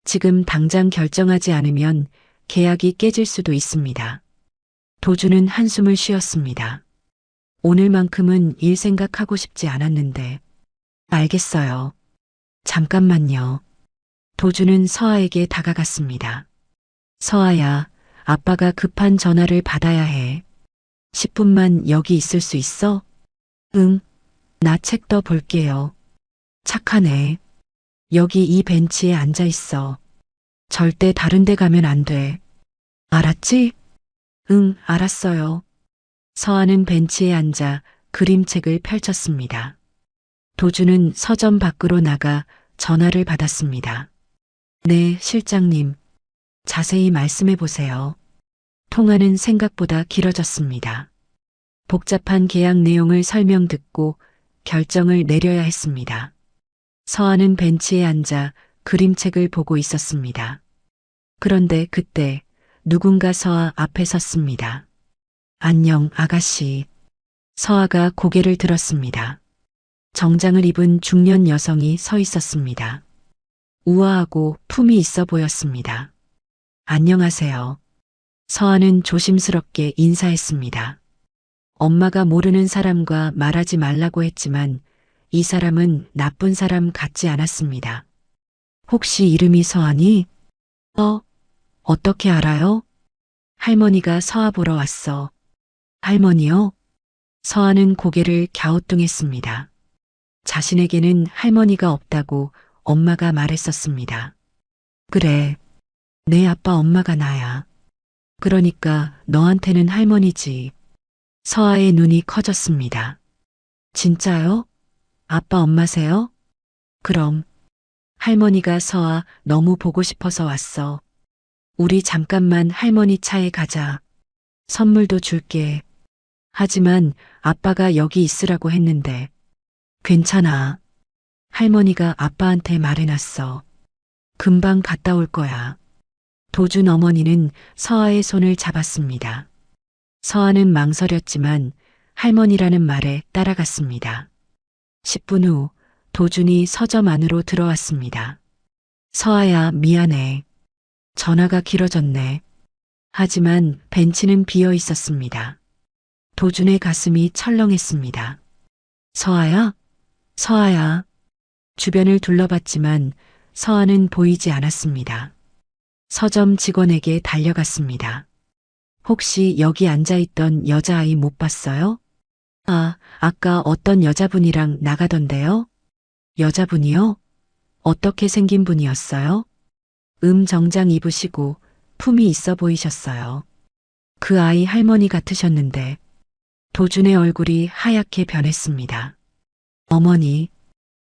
지금 당장 결정하지 않으면 계약이 깨질 수도 있습니다. 도준은 한숨을 쉬었습니다. 오늘만큼은 일 생각하고 싶지 않았는데. 알겠어요. 잠깐만요. 도준은 서아에게 다가갔습니다. 서아야, 아빠가 급한 전화를 받아야 해. 10분만 여기 있을 수 있어? 응, 나 책 더 볼게요. 착하네. 여기 이 벤치에 앉아 있어. 절대 다른 데 가면 안 돼. 알았지? 응, 알았어요. 서아는 벤치에 앉아 그림책을 펼쳤습니다. 도준은 서점 밖으로 나가 전화를 받았습니다. 네, 실장님. 자세히 말씀해 보세요. 통화는 생각보다 길어졌습니다. 복잡한 계약 내용을 설명 듣고 결정을 내려야 했습니다. 서아는 벤치에 앉아 그림책을 보고 있었습니다. 그런데 그때 누군가 서아 앞에 섰습니다. 안녕, 아가씨. 서아가 고개를 들었습니다. 정장을 입은 중년 여성이 서 있었습니다. 우아하고 품이 있어 보였습니다. 안녕하세요. 서아는 조심스럽게 인사했습니다. 엄마가 모르는 사람과 말하지 말라고 했지만 이 사람은 나쁜 사람 같지 않았습니다. 혹시 이름이 서아니? 어떻게 알아요? 할머니가 서아 보러 왔어. 할머니요? 서아는 고개를 갸우뚱했습니다. 자신에게는 할머니가 없다고 엄마가 말했었습니다. 그래, 내 아빠 엄마가 나야. 그러니까 너한테는 할머니지. 서아의 눈이 커졌습니다. 진짜요? 아빠 엄마세요? 그럼. 할머니가 서아 너무 보고 싶어서 왔어. 우리 잠깐만 할머니 차에 가자. 선물도 줄게. 하지만 아빠가 여기 있으라고 했는데. 괜찮아. 할머니가 아빠한테 말해놨어. 금방 갔다 올 거야. 도준 어머니는 서아의 손을 잡았습니다. 서아는 망설였지만 할머니라는 말에 따라갔습니다. 10분 후 도준이 서점 안으로 들어왔습니다. 서아야, 미안해. 전화가 길어졌네. 하지만 벤치는 비어 있었습니다. 도준의 가슴이 철렁했습니다. 서아야? 서아야. 주변을 둘러봤지만 서아는 보이지 않았습니다. 서점 직원에게 달려갔습니다. 혹시 여기 앉아있던 여자아이 못 봤어요? 아까 어떤 여자분이랑 나가던데요? 여자분이요? 어떻게 생긴 분이었어요? 정장 입으시고 품이 있어 보이셨어요. 그 아이 할머니 같으셨는데. 도준의 얼굴이 하얗게 변했습니다. 어머니.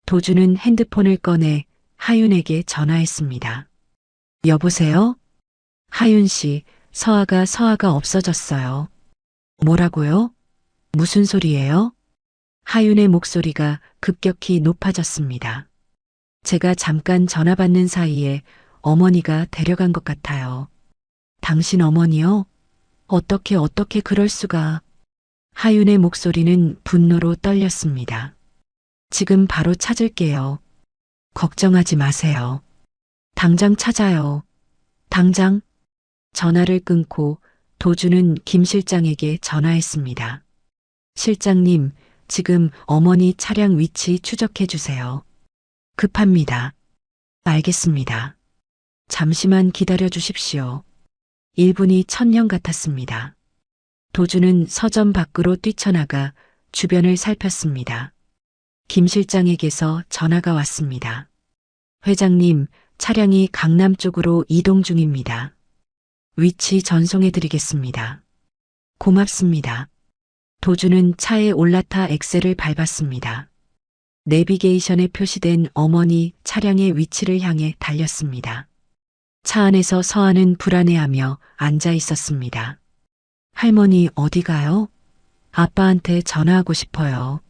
도준은 핸드폰을 꺼내 하윤에게 전화했습니다. 여보세요? 하윤 씨, 서아가 없어졌어요. 뭐라고요? 무슨 소리예요? 하윤의 목소리가 급격히 높아졌습니다. 제가 잠깐 전화 받는 사이에 어머니가 데려간 것 같아요. 당신 어머니요? 어떻게 그럴 수가. 하윤의 목소리는 분노로 떨렸습니다. 지금 바로 찾을게요. 걱정하지 마세요. 당장 찾아요. 당장. 전화를 끊고 도준은 김 실장에게 전화했습니다. 실장님, 지금 어머니 차량 위치 추적해 주세요. 급합니다. 알겠습니다. 잠시만 기다려 주십시오. 1분이 천년 같았습니다. 도준은 서점 밖으로 뛰쳐나가 주변을 살폈습니다. 김 실장에게서 전화가 왔습니다. 회장님, 차량이 강남 쪽으로 이동 중입니다. 위치 전송해 드리겠습니다. 고맙습니다. 도준은 차에 올라타 엑셀을 밟았습니다. 내비게이션에 표시된 어머니 차량의 위치를 향해 달렸습니다. 차 안에서 서아는 불안해하며 앉아 있었습니다. 할머니 어디 가요? 아빠한테 전화하고 싶어요.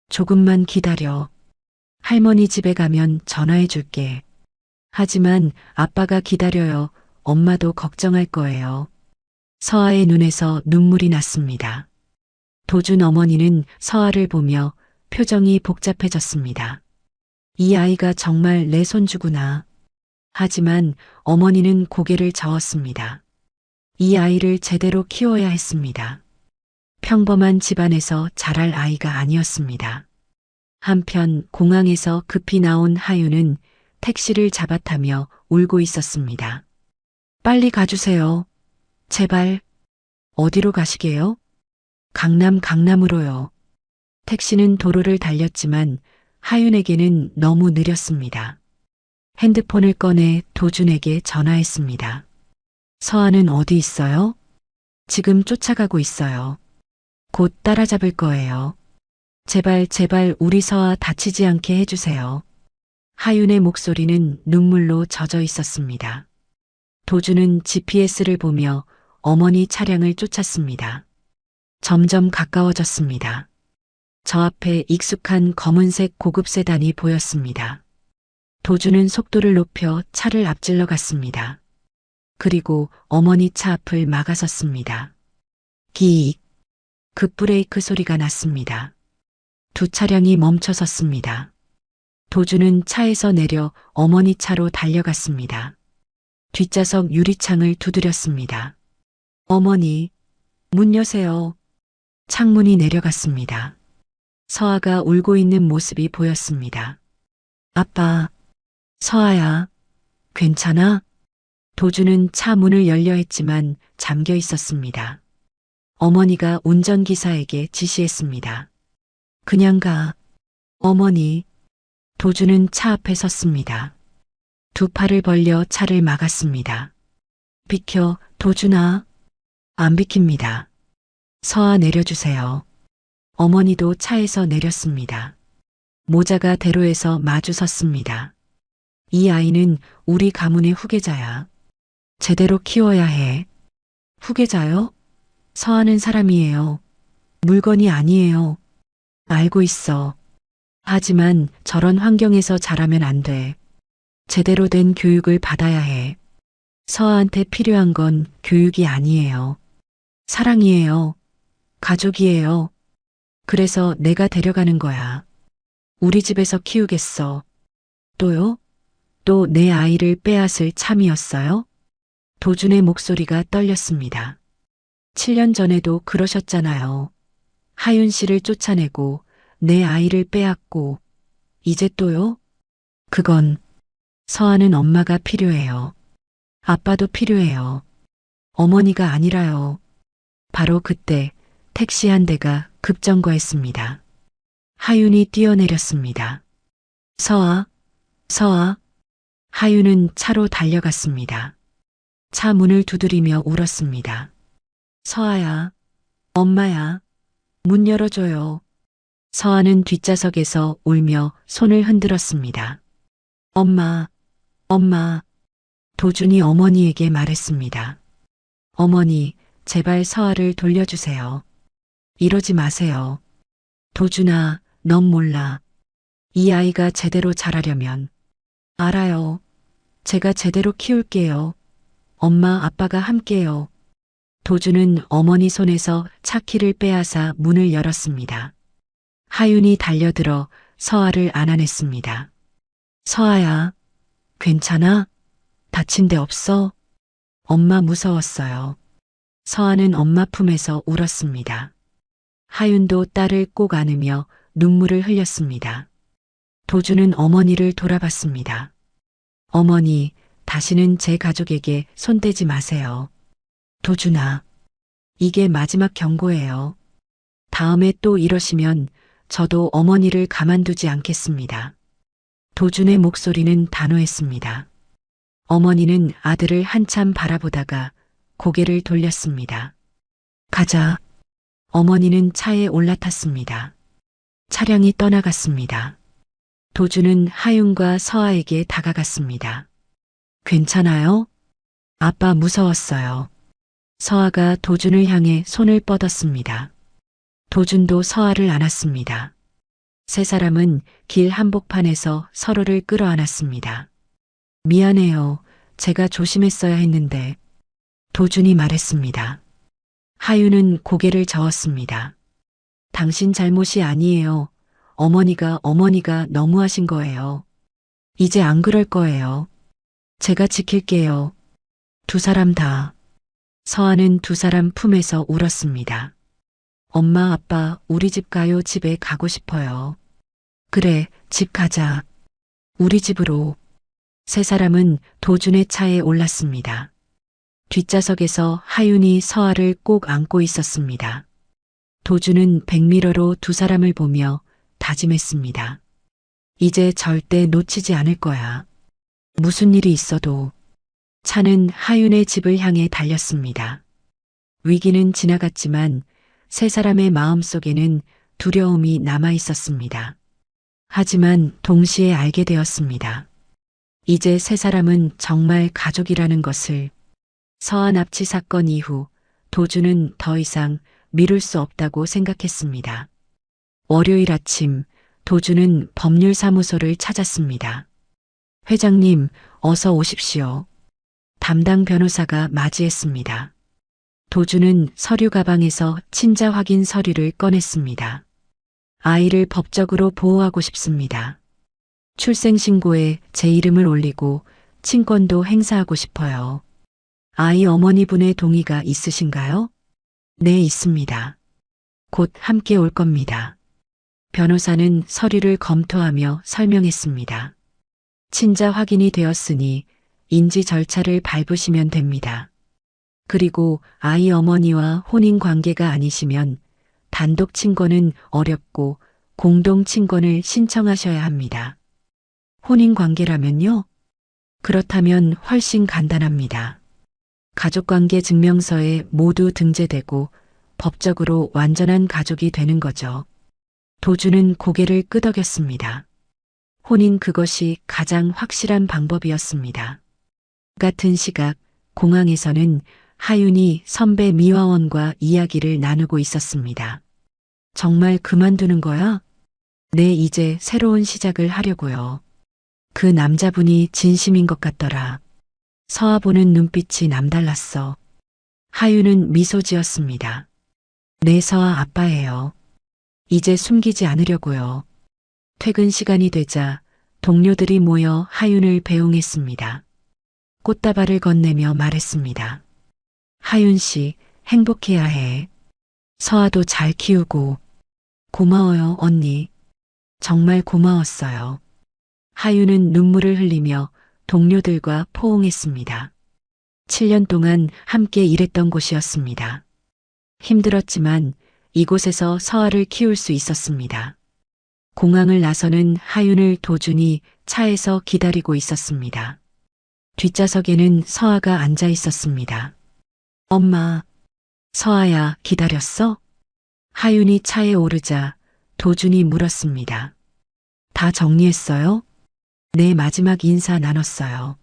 조금만 기다려. 할머니 집에 가면 전화해 줄게. 하지만 아빠가 기다려요. 엄마도 걱정할 거예요. 서아의 눈에서 눈물이 났습니다. 도준 어머니는 서아를 보며 표정이 복잡해졌습니다. 이 아이가 정말 내 손주구나. 하지만 어머니는 고개를 저었습니다. 이 아이를 제대로 키워야 했습니다. 평범한 집안에서 자랄 아이가 아니었습니다. 한편 공항에서 급히 나온 하윤은 택시를 잡아타며 울고 있었습니다. 빨리 가주세요. 제발. 어디로 가시게요? 강남으로요. 택시는 도로를 달렸지만 하윤에게는 너무 느렸습니다. 핸드폰을 꺼내 도준에게 전화했습니다. 서아는 어디 있어요? 지금 쫓아가고 있어요. 곧 따라잡을 거예요. 제발 우리 서아 다치지 않게 해주세요. 하윤의 목소리는 눈물로 젖어 있었습니다. 도준은 GPS를 보며 어머니 차량을 쫓았습니다. 점점 가까워졌습니다. 저 앞에 익숙한 검은색 고급 세단이 보였습니다. 도준은 속도를 높여 차를 앞질러 갔습니다. 그리고 어머니 차 앞을 막아섰습니다. 기익. 급브레이크 소리가 났습니다. 두 차량이 멈춰섰습니다. 도준은 차에서 내려 어머니 차로 달려갔습니다. 뒷좌석 유리창을 두드렸습니다. 어머니, 문 여세요. 창문이 내려갔습니다. 서아가 울고 있는 모습이 보였습니다. 아빠, 서아야, 괜찮아? 도주는 차 문을 열려 했지만 잠겨 있었습니다. 어머니가 운전기사에게 지시했습니다. 그냥 가. 어머니. 도주는 차 앞에 섰습니다. 두 팔을 벌려 차를 막았습니다. 비켜, 도준아. 안 비킵니다. 서아 내려주세요. 어머니도 차에서 내렸습니다. 모자가 대로에서 마주 섰습니다. 이 아이는 우리 가문의 후계자야. 제대로 키워야 해. 후계자요? 서아는 사람이에요. 물건이 아니에요. 알고 있어. 하지만 저런 환경에서 자라면 안 돼. 제대로 된 교육을 받아야 해. 서아한테 필요한 건 교육이 아니에요. 사랑이에요. 가족이에요. 그래서 내가 데려가는 거야. 우리 집에서 키우겠어. 또요? 또 내 아이를 빼앗을 참이었어요? 도준의 목소리가 떨렸습니다. 7년 전에도 그러셨잖아요. 하윤 씨를 쫓아내고 내 아이를 빼앗고 이제 또요? 그건 서아는 엄마가 필요해요. 아빠도 필요해요. 어머니가 아니라요. 바로 그때 택시 한 대가 급정거했습니다. 하윤이 뛰어내렸습니다. 서아, 서아. 하윤은 차로 달려갔습니다. 차 문을 두드리며 울었습니다. 서아야, 엄마야, 문 열어줘요. 서아는 뒷좌석에서 울며 손을 흔들었습니다. 엄마, 엄마. 도준이 어머니에게 말했습니다. 어머니, 제발 서아를 돌려주세요. 이러지 마세요. 도준아, 넌 몰라. 이 아이가 제대로 자라려면. 알아요. 제가 제대로 키울게요. 엄마, 아빠가 함께요. 도준은 어머니 손에서 차키를 빼앗아 문을 열었습니다. 하윤이 달려들어 서아를 안아냈습니다. 서아야, 괜찮아? 다친 데 없어? 엄마 무서웠어요. 서아는 엄마 품에서 울었습니다. 하윤도 딸을 꼭 안으며 눈물을 흘렸습니다. 도준은 어머니를 돌아봤습니다. 어머니, 다시는 제 가족에게 손대지 마세요. 도준아, 이게 마지막 경고예요. 다음에 또 이러시면 저도 어머니를 가만두지 않겠습니다. 도준의 목소리는 단호했습니다. 어머니는 아들을 한참 바라보다가 고개를 돌렸습니다. 가자. 어머니는 차에 올라탔습니다. 차량이 떠나갔습니다. 도준은 하윤과 서아에게 다가갔습니다. 괜찮아요? 아빠 무서웠어요. 서아가 도준을 향해 손을 뻗었습니다. 도준도 서아를 안았습니다. 세 사람은 길 한복판에서 서로를 끌어안았습니다. 미안해요. 제가 조심했어야 했는데. 도준이 말했습니다. 하윤은 고개를 저었습니다. 당신 잘못이 아니에요. 어머니가 너무하신 거예요. 이제 안 그럴 거예요. 제가 지킬게요. 두 사람 다. 서아는 두 사람 품에서 울었습니다. 엄마, 아빠, 우리 집 가요. 집에 가고 싶어요. 그래, 집 가자. 우리 집으로. 세 사람은 도준의 차에 올랐습니다. 뒷좌석에서 하윤이 서아를 꼭 안고 있었습니다. 도준은 백미러로 두 사람을 보며 다짐했습니다. 이제 절대 놓치지 않을 거야. 무슨 일이 있어도. 차는 하윤의 집을 향해 달렸습니다. 위기는 지나갔지만 세 사람의 마음속에는 두려움이 남아 있었습니다. 하지만 동시에 알게 되었습니다. 이제 세 사람은 정말 가족이라는 것을. 서아 납치 사건 이후 도준은 더 이상 미룰 수 없다고 생각했습니다. 월요일 아침 도준은 법률사무소를 찾았습니다. 회장님, 어서 오십시오. 담당 변호사가 맞이했습니다. 도준은 서류 가방에서 친자 확인 서류를 꺼냈습니다. 아이를 법적으로 보호하고 싶습니다. 출생신고에 제 이름을 올리고 친권도 행사하고 싶어요. 아이 어머니분의 동의가 있으신가요? 네, 있습니다. 곧 함께 올 겁니다. 변호사는 서류를 검토하며 설명했습니다. 친자 확인이 되었으니 인지 절차를 밟으시면 됩니다. 그리고 아이 어머니와 혼인 관계가 아니시면 단독 친권은 어렵고 공동 친권을 신청하셔야 합니다. 혼인 관계라면요? 그렇다면 훨씬 간단합니다. 가족관계 증명서에 모두 등재되고 법적으로 완전한 가족이 되는 거죠. 도주는 고개를 끄덕였습니다. 혼인 그것이 가장 확실한 방법이었습니다. 같은 시각 공항에서는 하윤이 선배 미화원과 이야기를 나누고 있었습니다. 정말 그만두는 거야? 네, 이제 새로운 시작을 하려고요. 그 남자분이 진심인 것 같더라. 서아 보는 눈빛이 남달랐어. 하윤은 미소 지었습니다. 네, 서아 아빠예요. 이제 숨기지 않으려고요. 퇴근 시간이 되자 동료들이 모여 하윤을 배웅했습니다. 꽃다발을 건네며 말했습니다. 하윤 씨, 행복해야 해. 서아도 잘 키우고. 고마워요, 언니. 정말 고마웠어요. 하윤은 눈물을 흘리며 동료들과 포옹했습니다. 7년 동안 함께 일했던 곳이었습니다. 힘들었지만 이곳에서 서아를 키울 수 있었습니다. 공항을 나서는 하윤을 도준이 차에서 기다리고 있었습니다. 뒷좌석에는 서아가 앉아 있었습니다. 엄마, 서아야, 기다렸어? 하윤이 차에 오르자 도준이 물었습니다. 다 정리했어요? 네, 마지막 인사 나눴어요.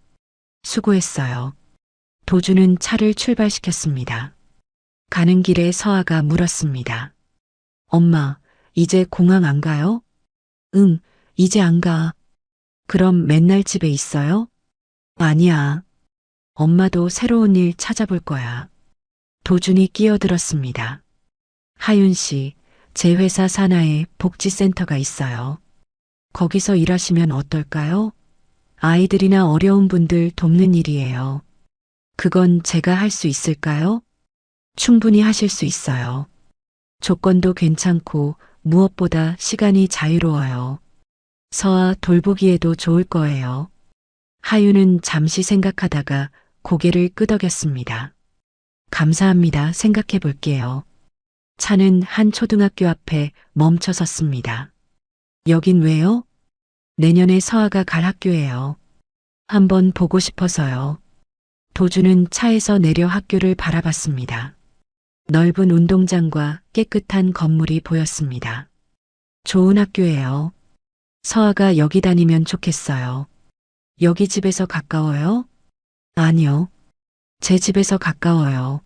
수고했어요. 도준은 차를 출발시켰습니다. 가는 길에 서아가 물었습니다. 엄마, 이제 공항 안 가요? 응, 이제 안 가. 그럼 맨날 집에 있어요? 아니야. 엄마도 새로운 일 찾아볼 거야. 도준이 끼어들었습니다. 하윤 씨, 제 회사 산하에 복지센터가 있어요. 거기서 일하시면 어떨까요? 아이들이나 어려운 분들 돕는 일이에요. 그건 제가 할 수 있을까요? 충분히 하실 수 있어요. 조건도 괜찮고 무엇보다 시간이 자유로워요. 서아 돌보기에도 좋을 거예요. 하윤은 잠시 생각하다가 고개를 끄덕였습니다. 감사합니다. 생각해 볼게요. 차는 한 초등학교 앞에 멈춰 섰습니다. 여긴 왜요? 내년에 서아가 갈 학교예요. 한번 보고 싶어서요. 도주는 차에서 내려 학교를 바라봤습니다. 넓은 운동장과 깨끗한 건물이 보였습니다. 좋은 학교예요. 서아가 여기 다니면 좋겠어요. 여기 집에서 가까워요? 아니요. 제 집에서 가까워요.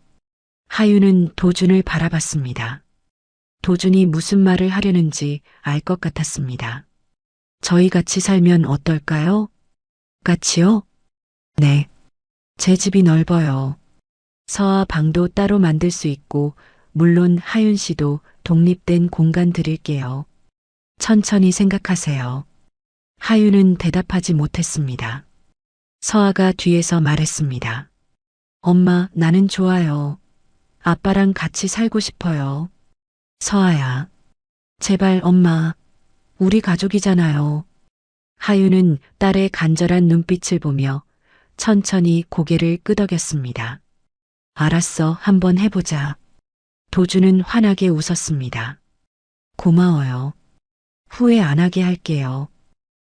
하윤은 도준을 바라봤습니다. 도준이 무슨 말을 하려는지 알 것 같았습니다. 저희 같이 살면 어떨까요? 같이요? 네. 제 집이 넓어요. 서아 방도 따로 만들 수 있고, 물론 하윤 씨도 독립된 공간 드릴게요. 천천히 생각하세요. 하윤은 대답하지 못했습니다. 서아가 뒤에서 말했습니다. 엄마, 나는 좋아요. 아빠랑 같이 살고 싶어요. 서아야. 제발 엄마. 우리 가족이잖아요. 하윤은 딸의 간절한 눈빛을 보며 천천히 고개를 끄덕였습니다. 알았어, 한번 해보자. 도주는 환하게 웃었습니다. 고마워요. 후회 안 하게 할게요.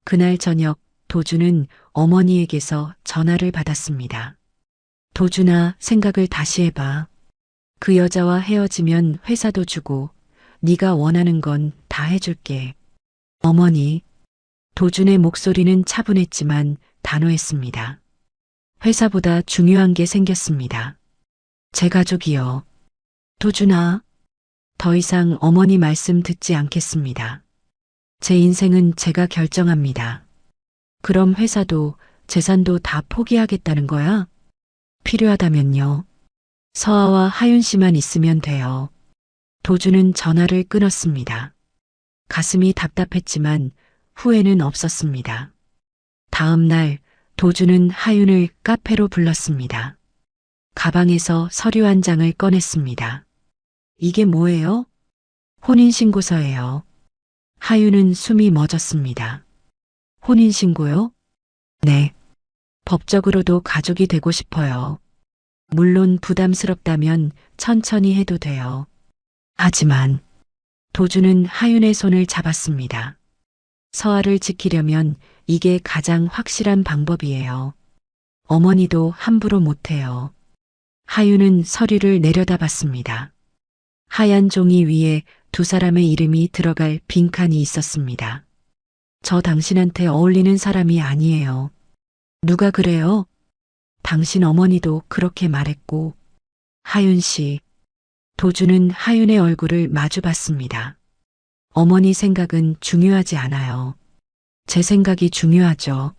그날 저녁 도주는 어머니에게서 전화를 받았습니다. 도준아, 생각을 다시 해봐. 그 여자와 헤어지면 회사도 주고 네가 원하는 건 다 해줄게. 어머니. 도준의 목소리는 차분했지만 단호했습니다. 회사보다 중요한 게 생겼습니다. 제 가족이요. 도준아. 더 이상 어머니 말씀 듣지 않겠습니다. 제 인생은 제가 결정합니다. 그럼 회사도 재산도 다 포기하겠다는 거야? 필요하다면요. 서아와 하윤 씨만 있으면 돼요. 도주는 전화를 끊었습니다. 가슴이 답답했지만 후회는 없었습니다. 다음 날 도주는 하윤을 카페로 불렀습니다. 가방에서 서류 한 장을 꺼냈습니다. 이게 뭐예요? 혼인신고서예요. 하윤은 숨이 멎었습니다. 혼인신고요? 네. 법적으로도 가족이 되고 싶어요. 물론 부담스럽다면 천천히 해도 돼요. 하지만 도주는 하윤의 손을 잡았습니다. 서아를 지키려면 이게 가장 확실한 방법이에요. 어머니도 함부로 못해요. 하윤은 서류를 내려다봤습니다. 하얀 종이 위에 두 사람의 이름이 들어갈 빈칸이 있었습니다. 저 당신한테 어울리는 사람이 아니에요. 누가 그래요? 당신 어머니도 그렇게 말했고. 하윤 씨. 도주는 하윤의 얼굴을 마주봤습니다. 어머니 생각은 중요하지 않아요. 제 생각이 중요하죠.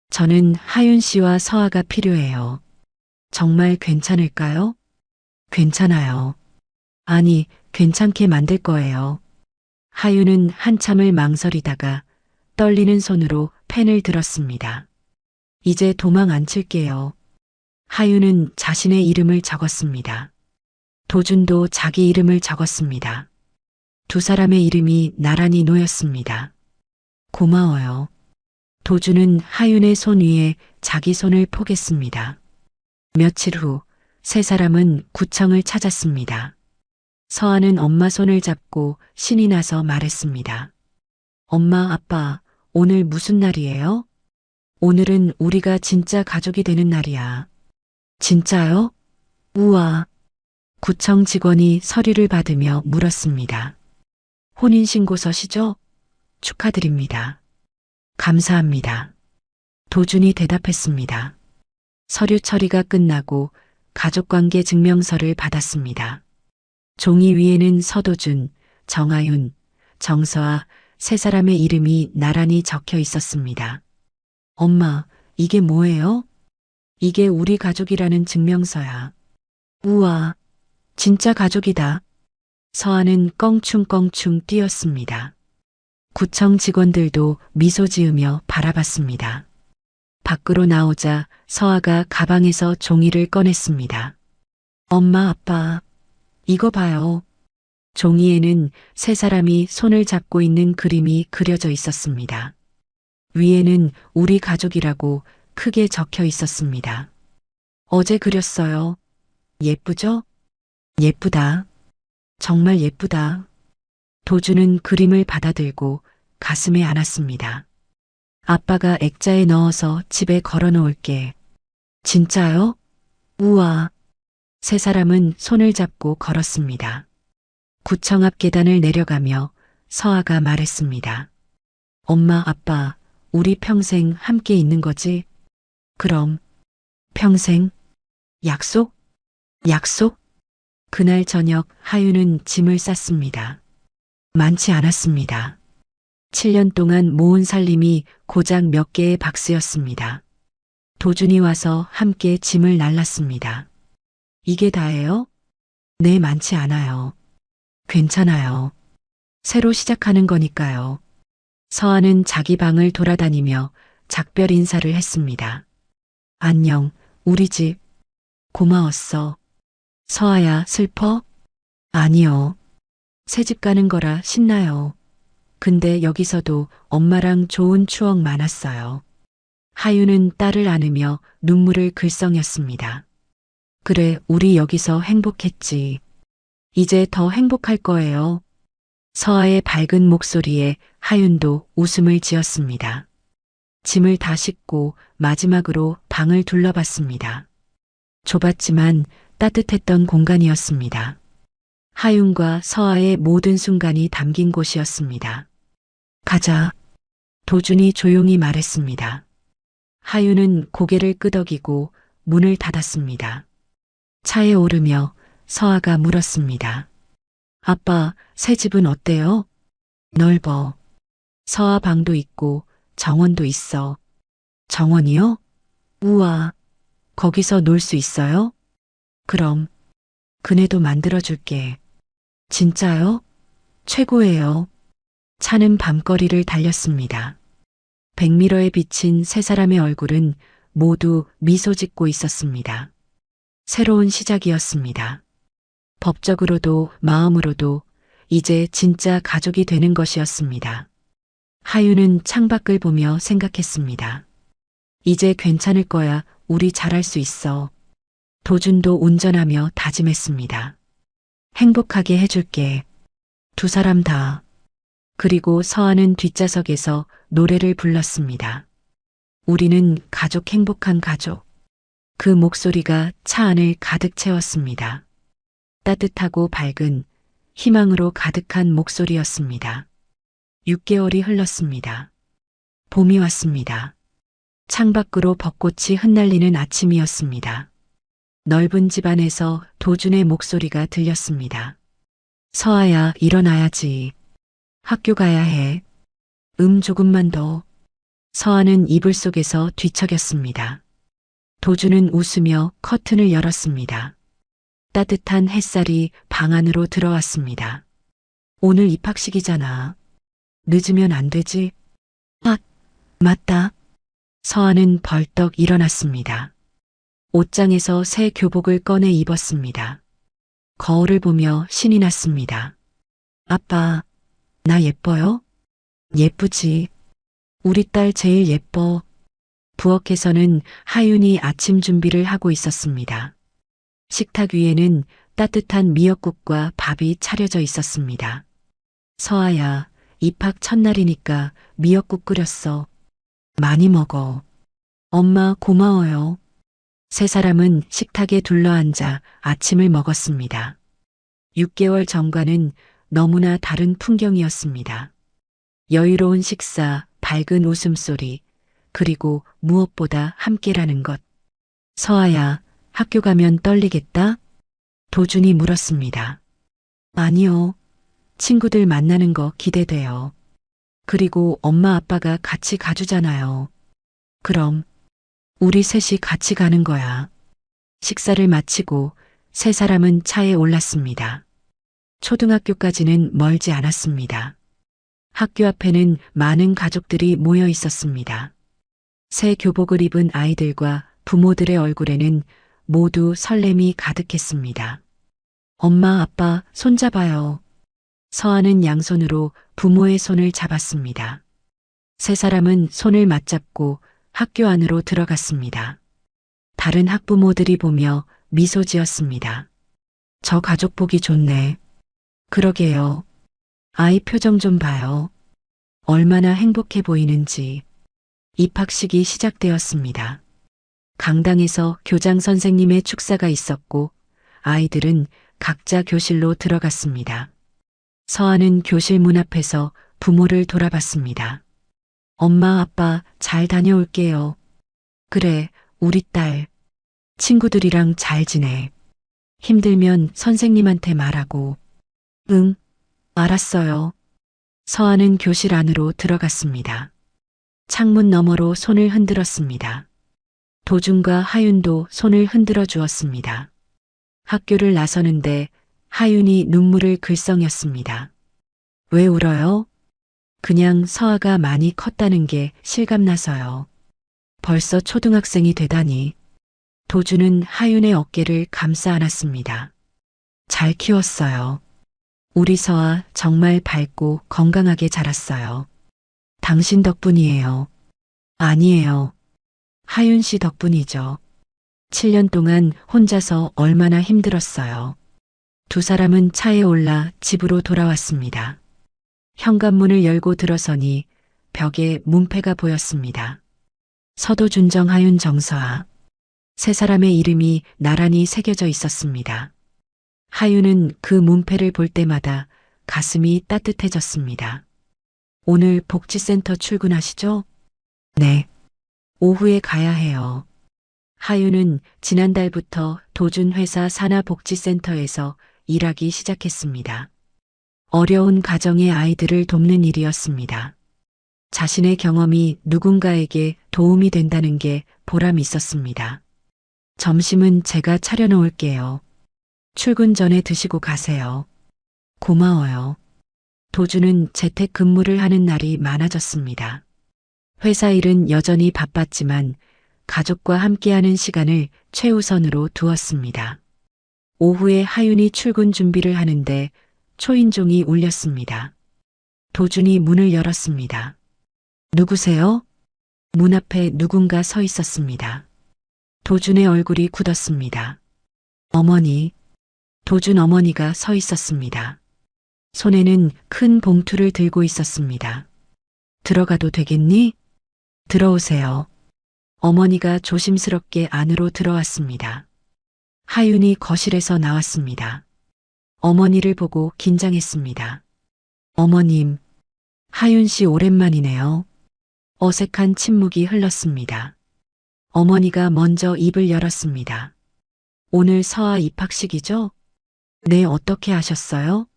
저는 하윤 씨와 서아가 필요해요. 정말 괜찮을까요? 괜찮아요. 아니, 괜찮게 만들 거예요. 하윤은 한참을 망설이다가 떨리는 손으로 펜을 들었습니다. 이제 도망 안 칠게요. 하윤은 자신의 이름을 적었습니다. 도준도 자기 이름을 적었습니다. 두 사람의 이름이 나란히 놓였습니다. 고마워요. 도준은 하윤의 손 위에 자기 손을 포겠습니다. 며칠 후 세 사람은 구청을 찾았습니다. 서아는 엄마 손을 잡고 신이 나서 말했습니다. 엄마, 아빠, 오늘 무슨 날이에요? 오늘은 우리가 진짜 가족이 되는 날이야. 진짜요? 우와. 구청 직원이 서류를 받으며 물었습니다. 혼인신고서시죠? 축하드립니다. 감사합니다. 도준이 대답했습니다. 서류 처리가 끝나고 가족관계 증명서를 받았습니다. 종이 위에는 서도준, 정하윤, 정서아 세 사람의 이름이 나란히 적혀 있었습니다. 엄마, 이게 뭐예요? 이게 우리 가족이라는 증명서야. 우와, 진짜 가족이다. 서아는 껑충껑충 뛰었습니다. 구청 직원들도 미소 지으며 바라봤습니다. 밖으로 나오자 서아가 가방에서 종이를 꺼냈습니다. 엄마, 아빠, 이거 봐요. 종이에는 세 사람이 손을 잡고 있는 그림이 그려져 있었습니다. 위에는 우리 가족이라고 크게 적혀 있었습니다. 어제 그렸어요. 예쁘죠? 예쁘다. 정말 예쁘다. 도주는 그림을 받아들고 가슴에 안았습니다. 아빠가 액자에 넣어서 집에 걸어 놓을게. 진짜요? 우와. 세 사람은 손을 잡고 걸었습니다. 구청 앞 계단을 내려가며 서아가 말했습니다. 엄마, 아빠, 우리 평생 함께 있는 거지? 그럼. 평생? 약속? 약속? 그날 저녁 하윤은 짐을 쌌습니다. 많지 않았습니다. 7년 동안 모은 살림이 고작 몇 개의 박스였습니다. 도준이 와서 함께 짐을 날랐습니다. 이게 다예요? 네, 많지 않아요. 괜찮아요. 새로 시작하는 거니까요. 서아는 자기 방을 돌아다니며 작별 인사를 했습니다. 안녕, 우리 집. 고마웠어. 서아야, 슬퍼? 아니요. 새집 가는 거라 신나요. 근데 여기서도 엄마랑 좋은 추억 많았어요. 하윤은 딸을 안으며 눈물을 글썽였습니다. 그래, 우리 여기서 행복했지. 이제 더 행복할 거예요. 서아의 밝은 목소리에 하윤도 웃음을 지었습니다. 짐을 다 싣고 마지막으로 방을 둘러봤습니다. 좁았지만 따뜻했던 공간이었습니다. 하윤과 서아의 모든 순간이 담긴 곳이었습니다. 가자. 도준이 조용히 말했습니다. 하윤은 고개를 끄덕이고 문을 닫았습니다. 차에 오르며 서아가 물었습니다. 아빠, 새 집은 어때요? 넓어. 서아 방도 있고 정원도 있어. 정원이요? 우와. 거기서 놀 수 있어요? 그럼. 그네도 만들어줄게. 진짜요? 최고예요. 차는 밤거리를 달렸습니다. 백미러에 비친 세 사람의 얼굴은 모두 미소 짓고 있었습니다. 새로운 시작이었습니다. 법적으로도 마음으로도 이제 진짜 가족이 되는 것이었습니다. 하윤은 창밖을 보며 생각했습니다. 이제 괜찮을 거야. 우리 잘할 수 있어. 도준도 운전하며 다짐했습니다. 행복하게 해줄게. 두 사람 다. 그리고 서아는 뒷좌석에서 노래를 불렀습니다. 우리는 가족, 행복한 가족. 그 목소리가 차 안을 가득 채웠습니다. 따뜻하고 밝은 희망으로 가득한 목소리였습니다. 6개월이 흘렀습니다. 봄이 왔습니다. 창밖으로 벚꽃이 흩날리는 아침이었습니다. 넓은 집안에서 도준의 목소리가 들렸습니다. 서아야, 일어나야지. 학교 가야 해. 조금만 더. 서아는 이불 속에서 뒤척였습니다. 도준은 웃으며 커튼을 열었습니다. 따뜻한 햇살이 방 안으로 들어왔습니다. 오늘 입학식이잖아. 늦으면 안 되지? 아, 맞다. 서아는 벌떡 일어났습니다. 옷장에서 새 교복을 꺼내 입었습니다. 거울을 보며 신이 났습니다. 아빠, 나 예뻐요? 예쁘지. 우리 딸 제일 예뻐. 부엌에서는 하윤이 아침 준비를 하고 있었습니다. 식탁 위에는 따뜻한 미역국과 밥이 차려져 있었습니다. 서아야, 입학 첫날이니까 미역국 끓였어. 많이 먹어. 엄마 고마워요. 세 사람은 식탁에 둘러앉아 아침을 먹었습니다. 6개월 전과는 너무나 다른 풍경이었습니다. 여유로운 식사, 밝은 웃음소리, 그리고 무엇보다 함께라는 것. 서아야, 학교 가면 떨리겠다? 도준이 물었습니다. 아니요. 친구들 만나는 거 기대돼요. 그리고 엄마 아빠가 같이 가주잖아요. 그럼 우리 셋이 같이 가는 거야. 식사를 마치고 세 사람은 차에 올랐습니다. 초등학교까지는 멀지 않았습니다. 학교 앞에는 많은 가족들이 모여 있었습니다. 새 교복을 입은 아이들과 부모들의 얼굴에는 모두 설렘이 가득했습니다. 엄마, 아빠, 손잡아요. 서아는 양손으로 부모의 손을 잡았습니다. 세 사람은 손을 맞잡고 학교 안으로 들어갔습니다. 다른 학부모들이 보며 미소 지었습니다. 저 가족 보기 좋네. 그러게요. 아이 표정 좀 봐요. 얼마나 행복해 보이는지. 입학식이 시작되었습니다. 강당에서 교장 선생님의 축사가 있었고 아이들은 각자 교실로 들어갔습니다. 서아는 교실 문 앞에서 부모를 돌아봤습니다. 엄마, 아빠 잘 다녀올게요. 그래, 우리 딸. 친구들이랑 잘 지내. 힘들면 선생님한테 말하고. 응, 알았어요. 서아는 교실 안으로 들어갔습니다. 창문 너머로 손을 흔들었습니다. 도준과 하윤도 손을 흔들어 주었습니다. 학교를 나서는데 하윤이 눈물을 글썽였습니다. 왜 울어요? 그냥 서아가 많이 컸다는 게 실감나서요. 벌써 초등학생이 되다니. 도준은 하윤의 어깨를 감싸 안았습니다. 잘 키웠어요. 우리 서아 정말 밝고 건강하게 자랐어요. 당신 덕분이에요. 아니에요. 하윤 씨 덕분이죠. 7년 동안 혼자서 얼마나 힘들었어요. 두 사람은 차에 올라 집으로 돌아왔습니다. 현관문을 열고 들어서니 벽에 문패가 보였습니다. 서도준정 하윤 정서아. 세 사람의 이름이 나란히 새겨져 있었습니다. 하윤은 그 문패를 볼 때마다 가슴이 따뜻해졌습니다. 오늘 복지센터 출근하시죠? 네. 오후에 가야 해요. 하윤은 지난달부터 도준 회사 산하복지센터에서 일하기 시작했습니다. 어려운 가정의 아이들을 돕는 일이었습니다. 자신의 경험이 누군가에게 도움이 된다는 게 보람 있었습니다. 점심은 제가 차려놓을게요. 출근 전에 드시고 가세요. 고마워요. 도준은 재택근무를 하는 날이 많아졌습니다. 회사 일은 여전히 바빴지만 가족과 함께하는 시간을 최우선으로 두었습니다. 오후에 하윤이 출근 준비를 하는데 초인종이 울렸습니다. 도준이 문을 열었습니다. 누구세요? 문 앞에 누군가 서 있었습니다. 도준의 얼굴이 굳었습니다. 어머니. 도준 어머니가 서 있었습니다. 손에는 큰 봉투를 들고 있었습니다. 들어가도 되겠니? 들어오세요. 어머니가 조심스럽게 안으로 들어왔습니다. 하윤이 거실에서 나왔습니다. 어머니를 보고 긴장했습니다. 어머님, 하윤 씨 오랜만이네요. 어색한 침묵이 흘렀습니다. 어머니가 먼저 입을 열었습니다. 오늘 서아 입학식이죠? 네, 어떻게 아셨어요?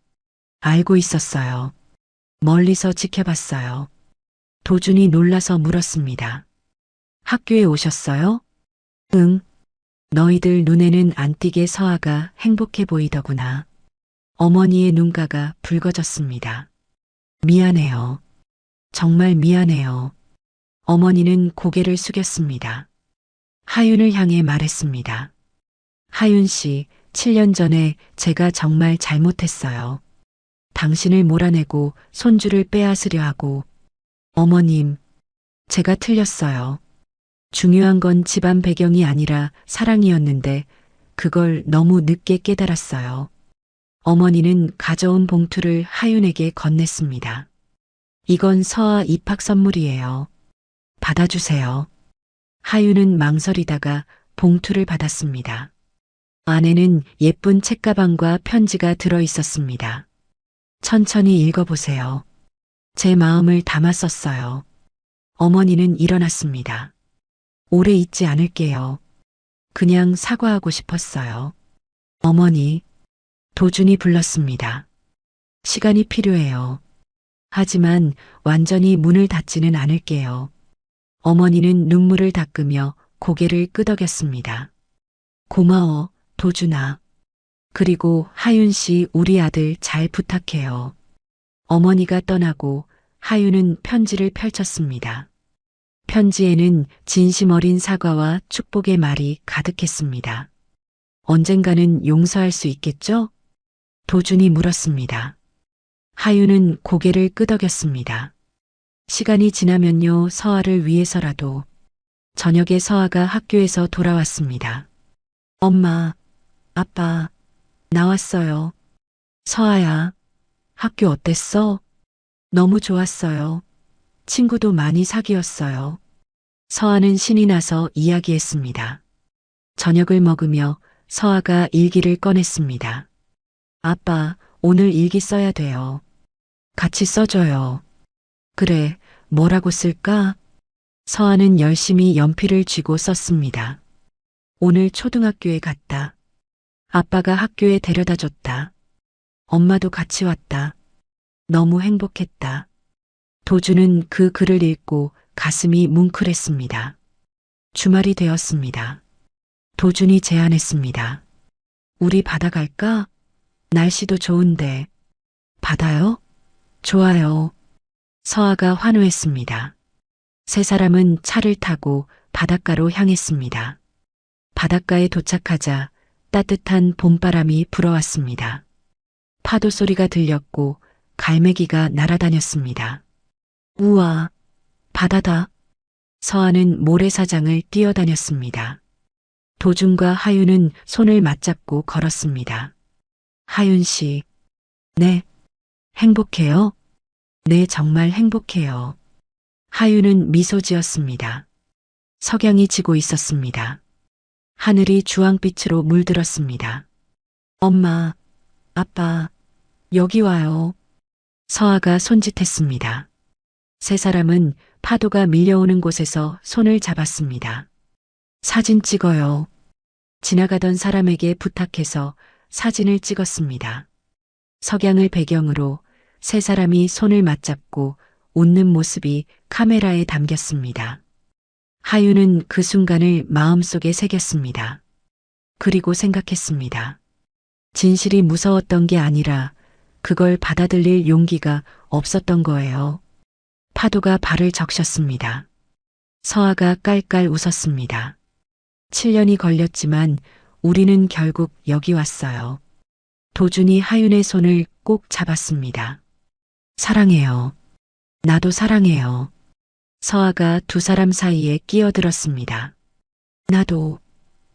알고 있었어요. 멀리서 지켜봤어요. 도준이 놀라서 물었습니다. 학교에 오셨어요? 응. 너희들 눈에는 안 띄게 서아가 행복해 보이더구나. 어머니의 눈가가 붉어졌습니다. 미안해요. 정말 미안해요. 어머니는 고개를 숙였습니다. 하윤을 향해 말했습니다. 하윤 씨, 7년 전에 제가 정말 잘못했어요. 당신을 몰아내고 손주를 빼앗으려 하고. 어머님, 제가 틀렸어요. 중요한 건 집안 배경이 아니라 사랑이었는데 그걸 너무 늦게 깨달았어요. 어머니는 가져온 봉투를 하윤에게 건넸습니다. 이건 서아 입학 선물이에요. 받아주세요. 하윤은 망설이다가 봉투를 받았습니다. 안에는 예쁜 책가방과 편지가 들어 있었습니다. 천천히 읽어보세요. 제 마음을 담아 썼어요. 어머니는 일어났습니다. 오래 있지 않을게요. 그냥 사과하고 싶었어요. 어머니, 도준이 불렀습니다. 시간이 필요해요. 하지만 완전히 문을 닫지는 않을게요. 어머니는 눈물을 닦으며 고개를 끄덕였습니다. 고마워, 도준아. 그리고 하윤 씨, 우리 아들 잘 부탁해요. 어머니가 떠나고 하윤은 편지를 펼쳤습니다. 편지에는 진심 어린 사과와 축복의 말이 가득했습니다. 언젠가는 용서할 수 있겠죠? 도준이 물었습니다. 하윤은 고개를 끄덕였습니다. 시간이 지나면요, 서아를 위해서라도. 저녁에 서아가 학교에서 돌아왔습니다. 엄마, 아빠, 나왔어요. 서아야, 학교 어땠어? 너무 좋았어요. 친구도 많이 사귀었어요. 서아는 신이 나서 이야기했습니다. 저녁을 먹으며 서아가 일기를 꺼냈습니다. 아빠, 오늘 일기 써야 돼요. 같이 써줘요. 그래, 뭐라고 쓸까? 서아는 열심히 연필을 쥐고 썼습니다. 오늘 초등학교에 갔다. 아빠가 학교에 데려다 줬다. 엄마도 같이 왔다. 너무 행복했다. 도준은 그 글을 읽고 가슴이 뭉클했습니다. 주말이 되었습니다. 도준이 제안했습니다. 우리 바다 갈까? 날씨도 좋은데. 바다요? 좋아요. 서아가 환호했습니다. 세 사람은 차를 타고 바닷가로 향했습니다. 바닷가에 도착하자 따뜻한 봄바람이 불어왔습니다. 파도 소리가 들렸고 갈매기가 날아다녔습니다. 우와, 바다다. 서아는 모래사장을 뛰어다녔습니다. 도준과 하윤은 손을 맞잡고 걸었습니다. 하윤 씨, 네, 행복해요? 네, 정말 행복해요. 하윤은 미소 지었습니다. 석양이 지고 있었습니다. 하늘이 주황빛으로 물들었습니다. 엄마, 아빠, 여기 와요. 서아가 손짓했습니다. 세 사람은 파도가 밀려오는 곳에서 손을 잡았습니다. 사진 찍어요. 지나가던 사람에게 부탁해서 사진을 찍었습니다. 석양을 배경으로 세 사람이 손을 맞잡고 웃는 모습이 카메라에 담겼습니다. 하윤은 그 순간을 마음속에 새겼습니다. 그리고 생각했습니다. 진실이 무서웠던 게 아니라 그걸 받아들일 용기가 없었던 거예요. 파도가 발을 적셨습니다. 서아가 깔깔 웃었습니다. 7년이 걸렸지만 우리는 결국 여기 왔어요. 도준이 하윤의 손을 꼭 잡았습니다. 사랑해요. 나도 사랑해요. 서아가 두 사람 사이에 끼어들었습니다.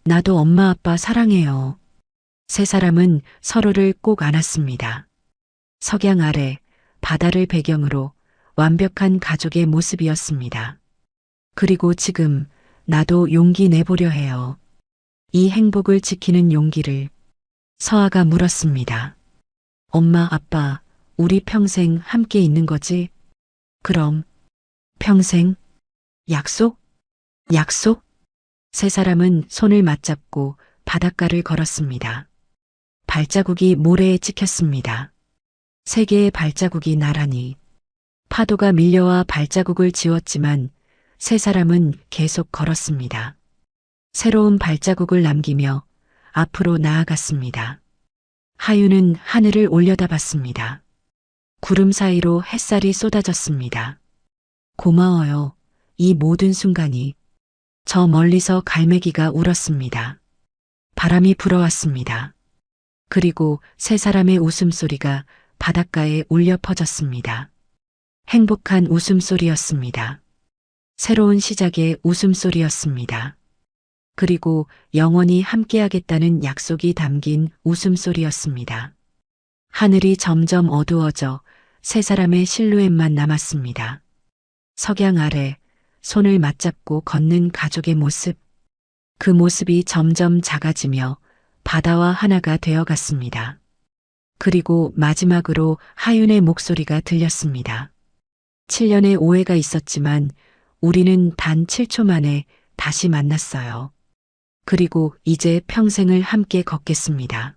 나도 엄마 아빠 사랑해요. 세 사람은 서로를 꼭 안았습니다. 석양 아래 바다를 배경으로 완벽한 가족의 모습이었습니다. 그리고 지금 나도 용기 내보려 해요. 이 행복을 지키는 용기를. 서아가 물었습니다. 엄마, 아빠, 우리 평생 함께 있는 거지? 그럼, 평생? 약속? 약속? 세 사람은 손을 맞잡고 바닷가를 걸었습니다. 발자국이 모래에 찍혔습니다. 세 개의 발자국이 나란히. 파도가 밀려와 발자국을 지웠지만 세 사람은 계속 걸었습니다. 새로운 발자국을 남기며 앞으로 나아갔습니다. 하윤은 하늘을 올려다봤습니다. 구름 사이로 햇살이 쏟아졌습니다. 고마워요. 이 모든 순간이. 저 멀리서 갈매기가 울었습니다. 바람이 불어왔습니다. 그리고 세 사람의 웃음소리가 바닷가에 울려 퍼졌습니다. 행복한 웃음소리였습니다. 새로운 시작의 웃음소리였습니다. 그리고 영원히 함께하겠다는 약속이 담긴 웃음소리였습니다. 하늘이 점점 어두워져 세 사람의 실루엣만 남았습니다. 석양 아래 손을 맞잡고 걷는 가족의 모습. 그 모습이 점점 작아지며 바다와 하나가 되어갔습니다. 그리고 마지막으로 하윤의 목소리가 들렸습니다. 7년의 오해가 있었지만 우리는 단 7초 만에 다시 만났어요. 그리고 이제 평생을 함께 걷겠습니다.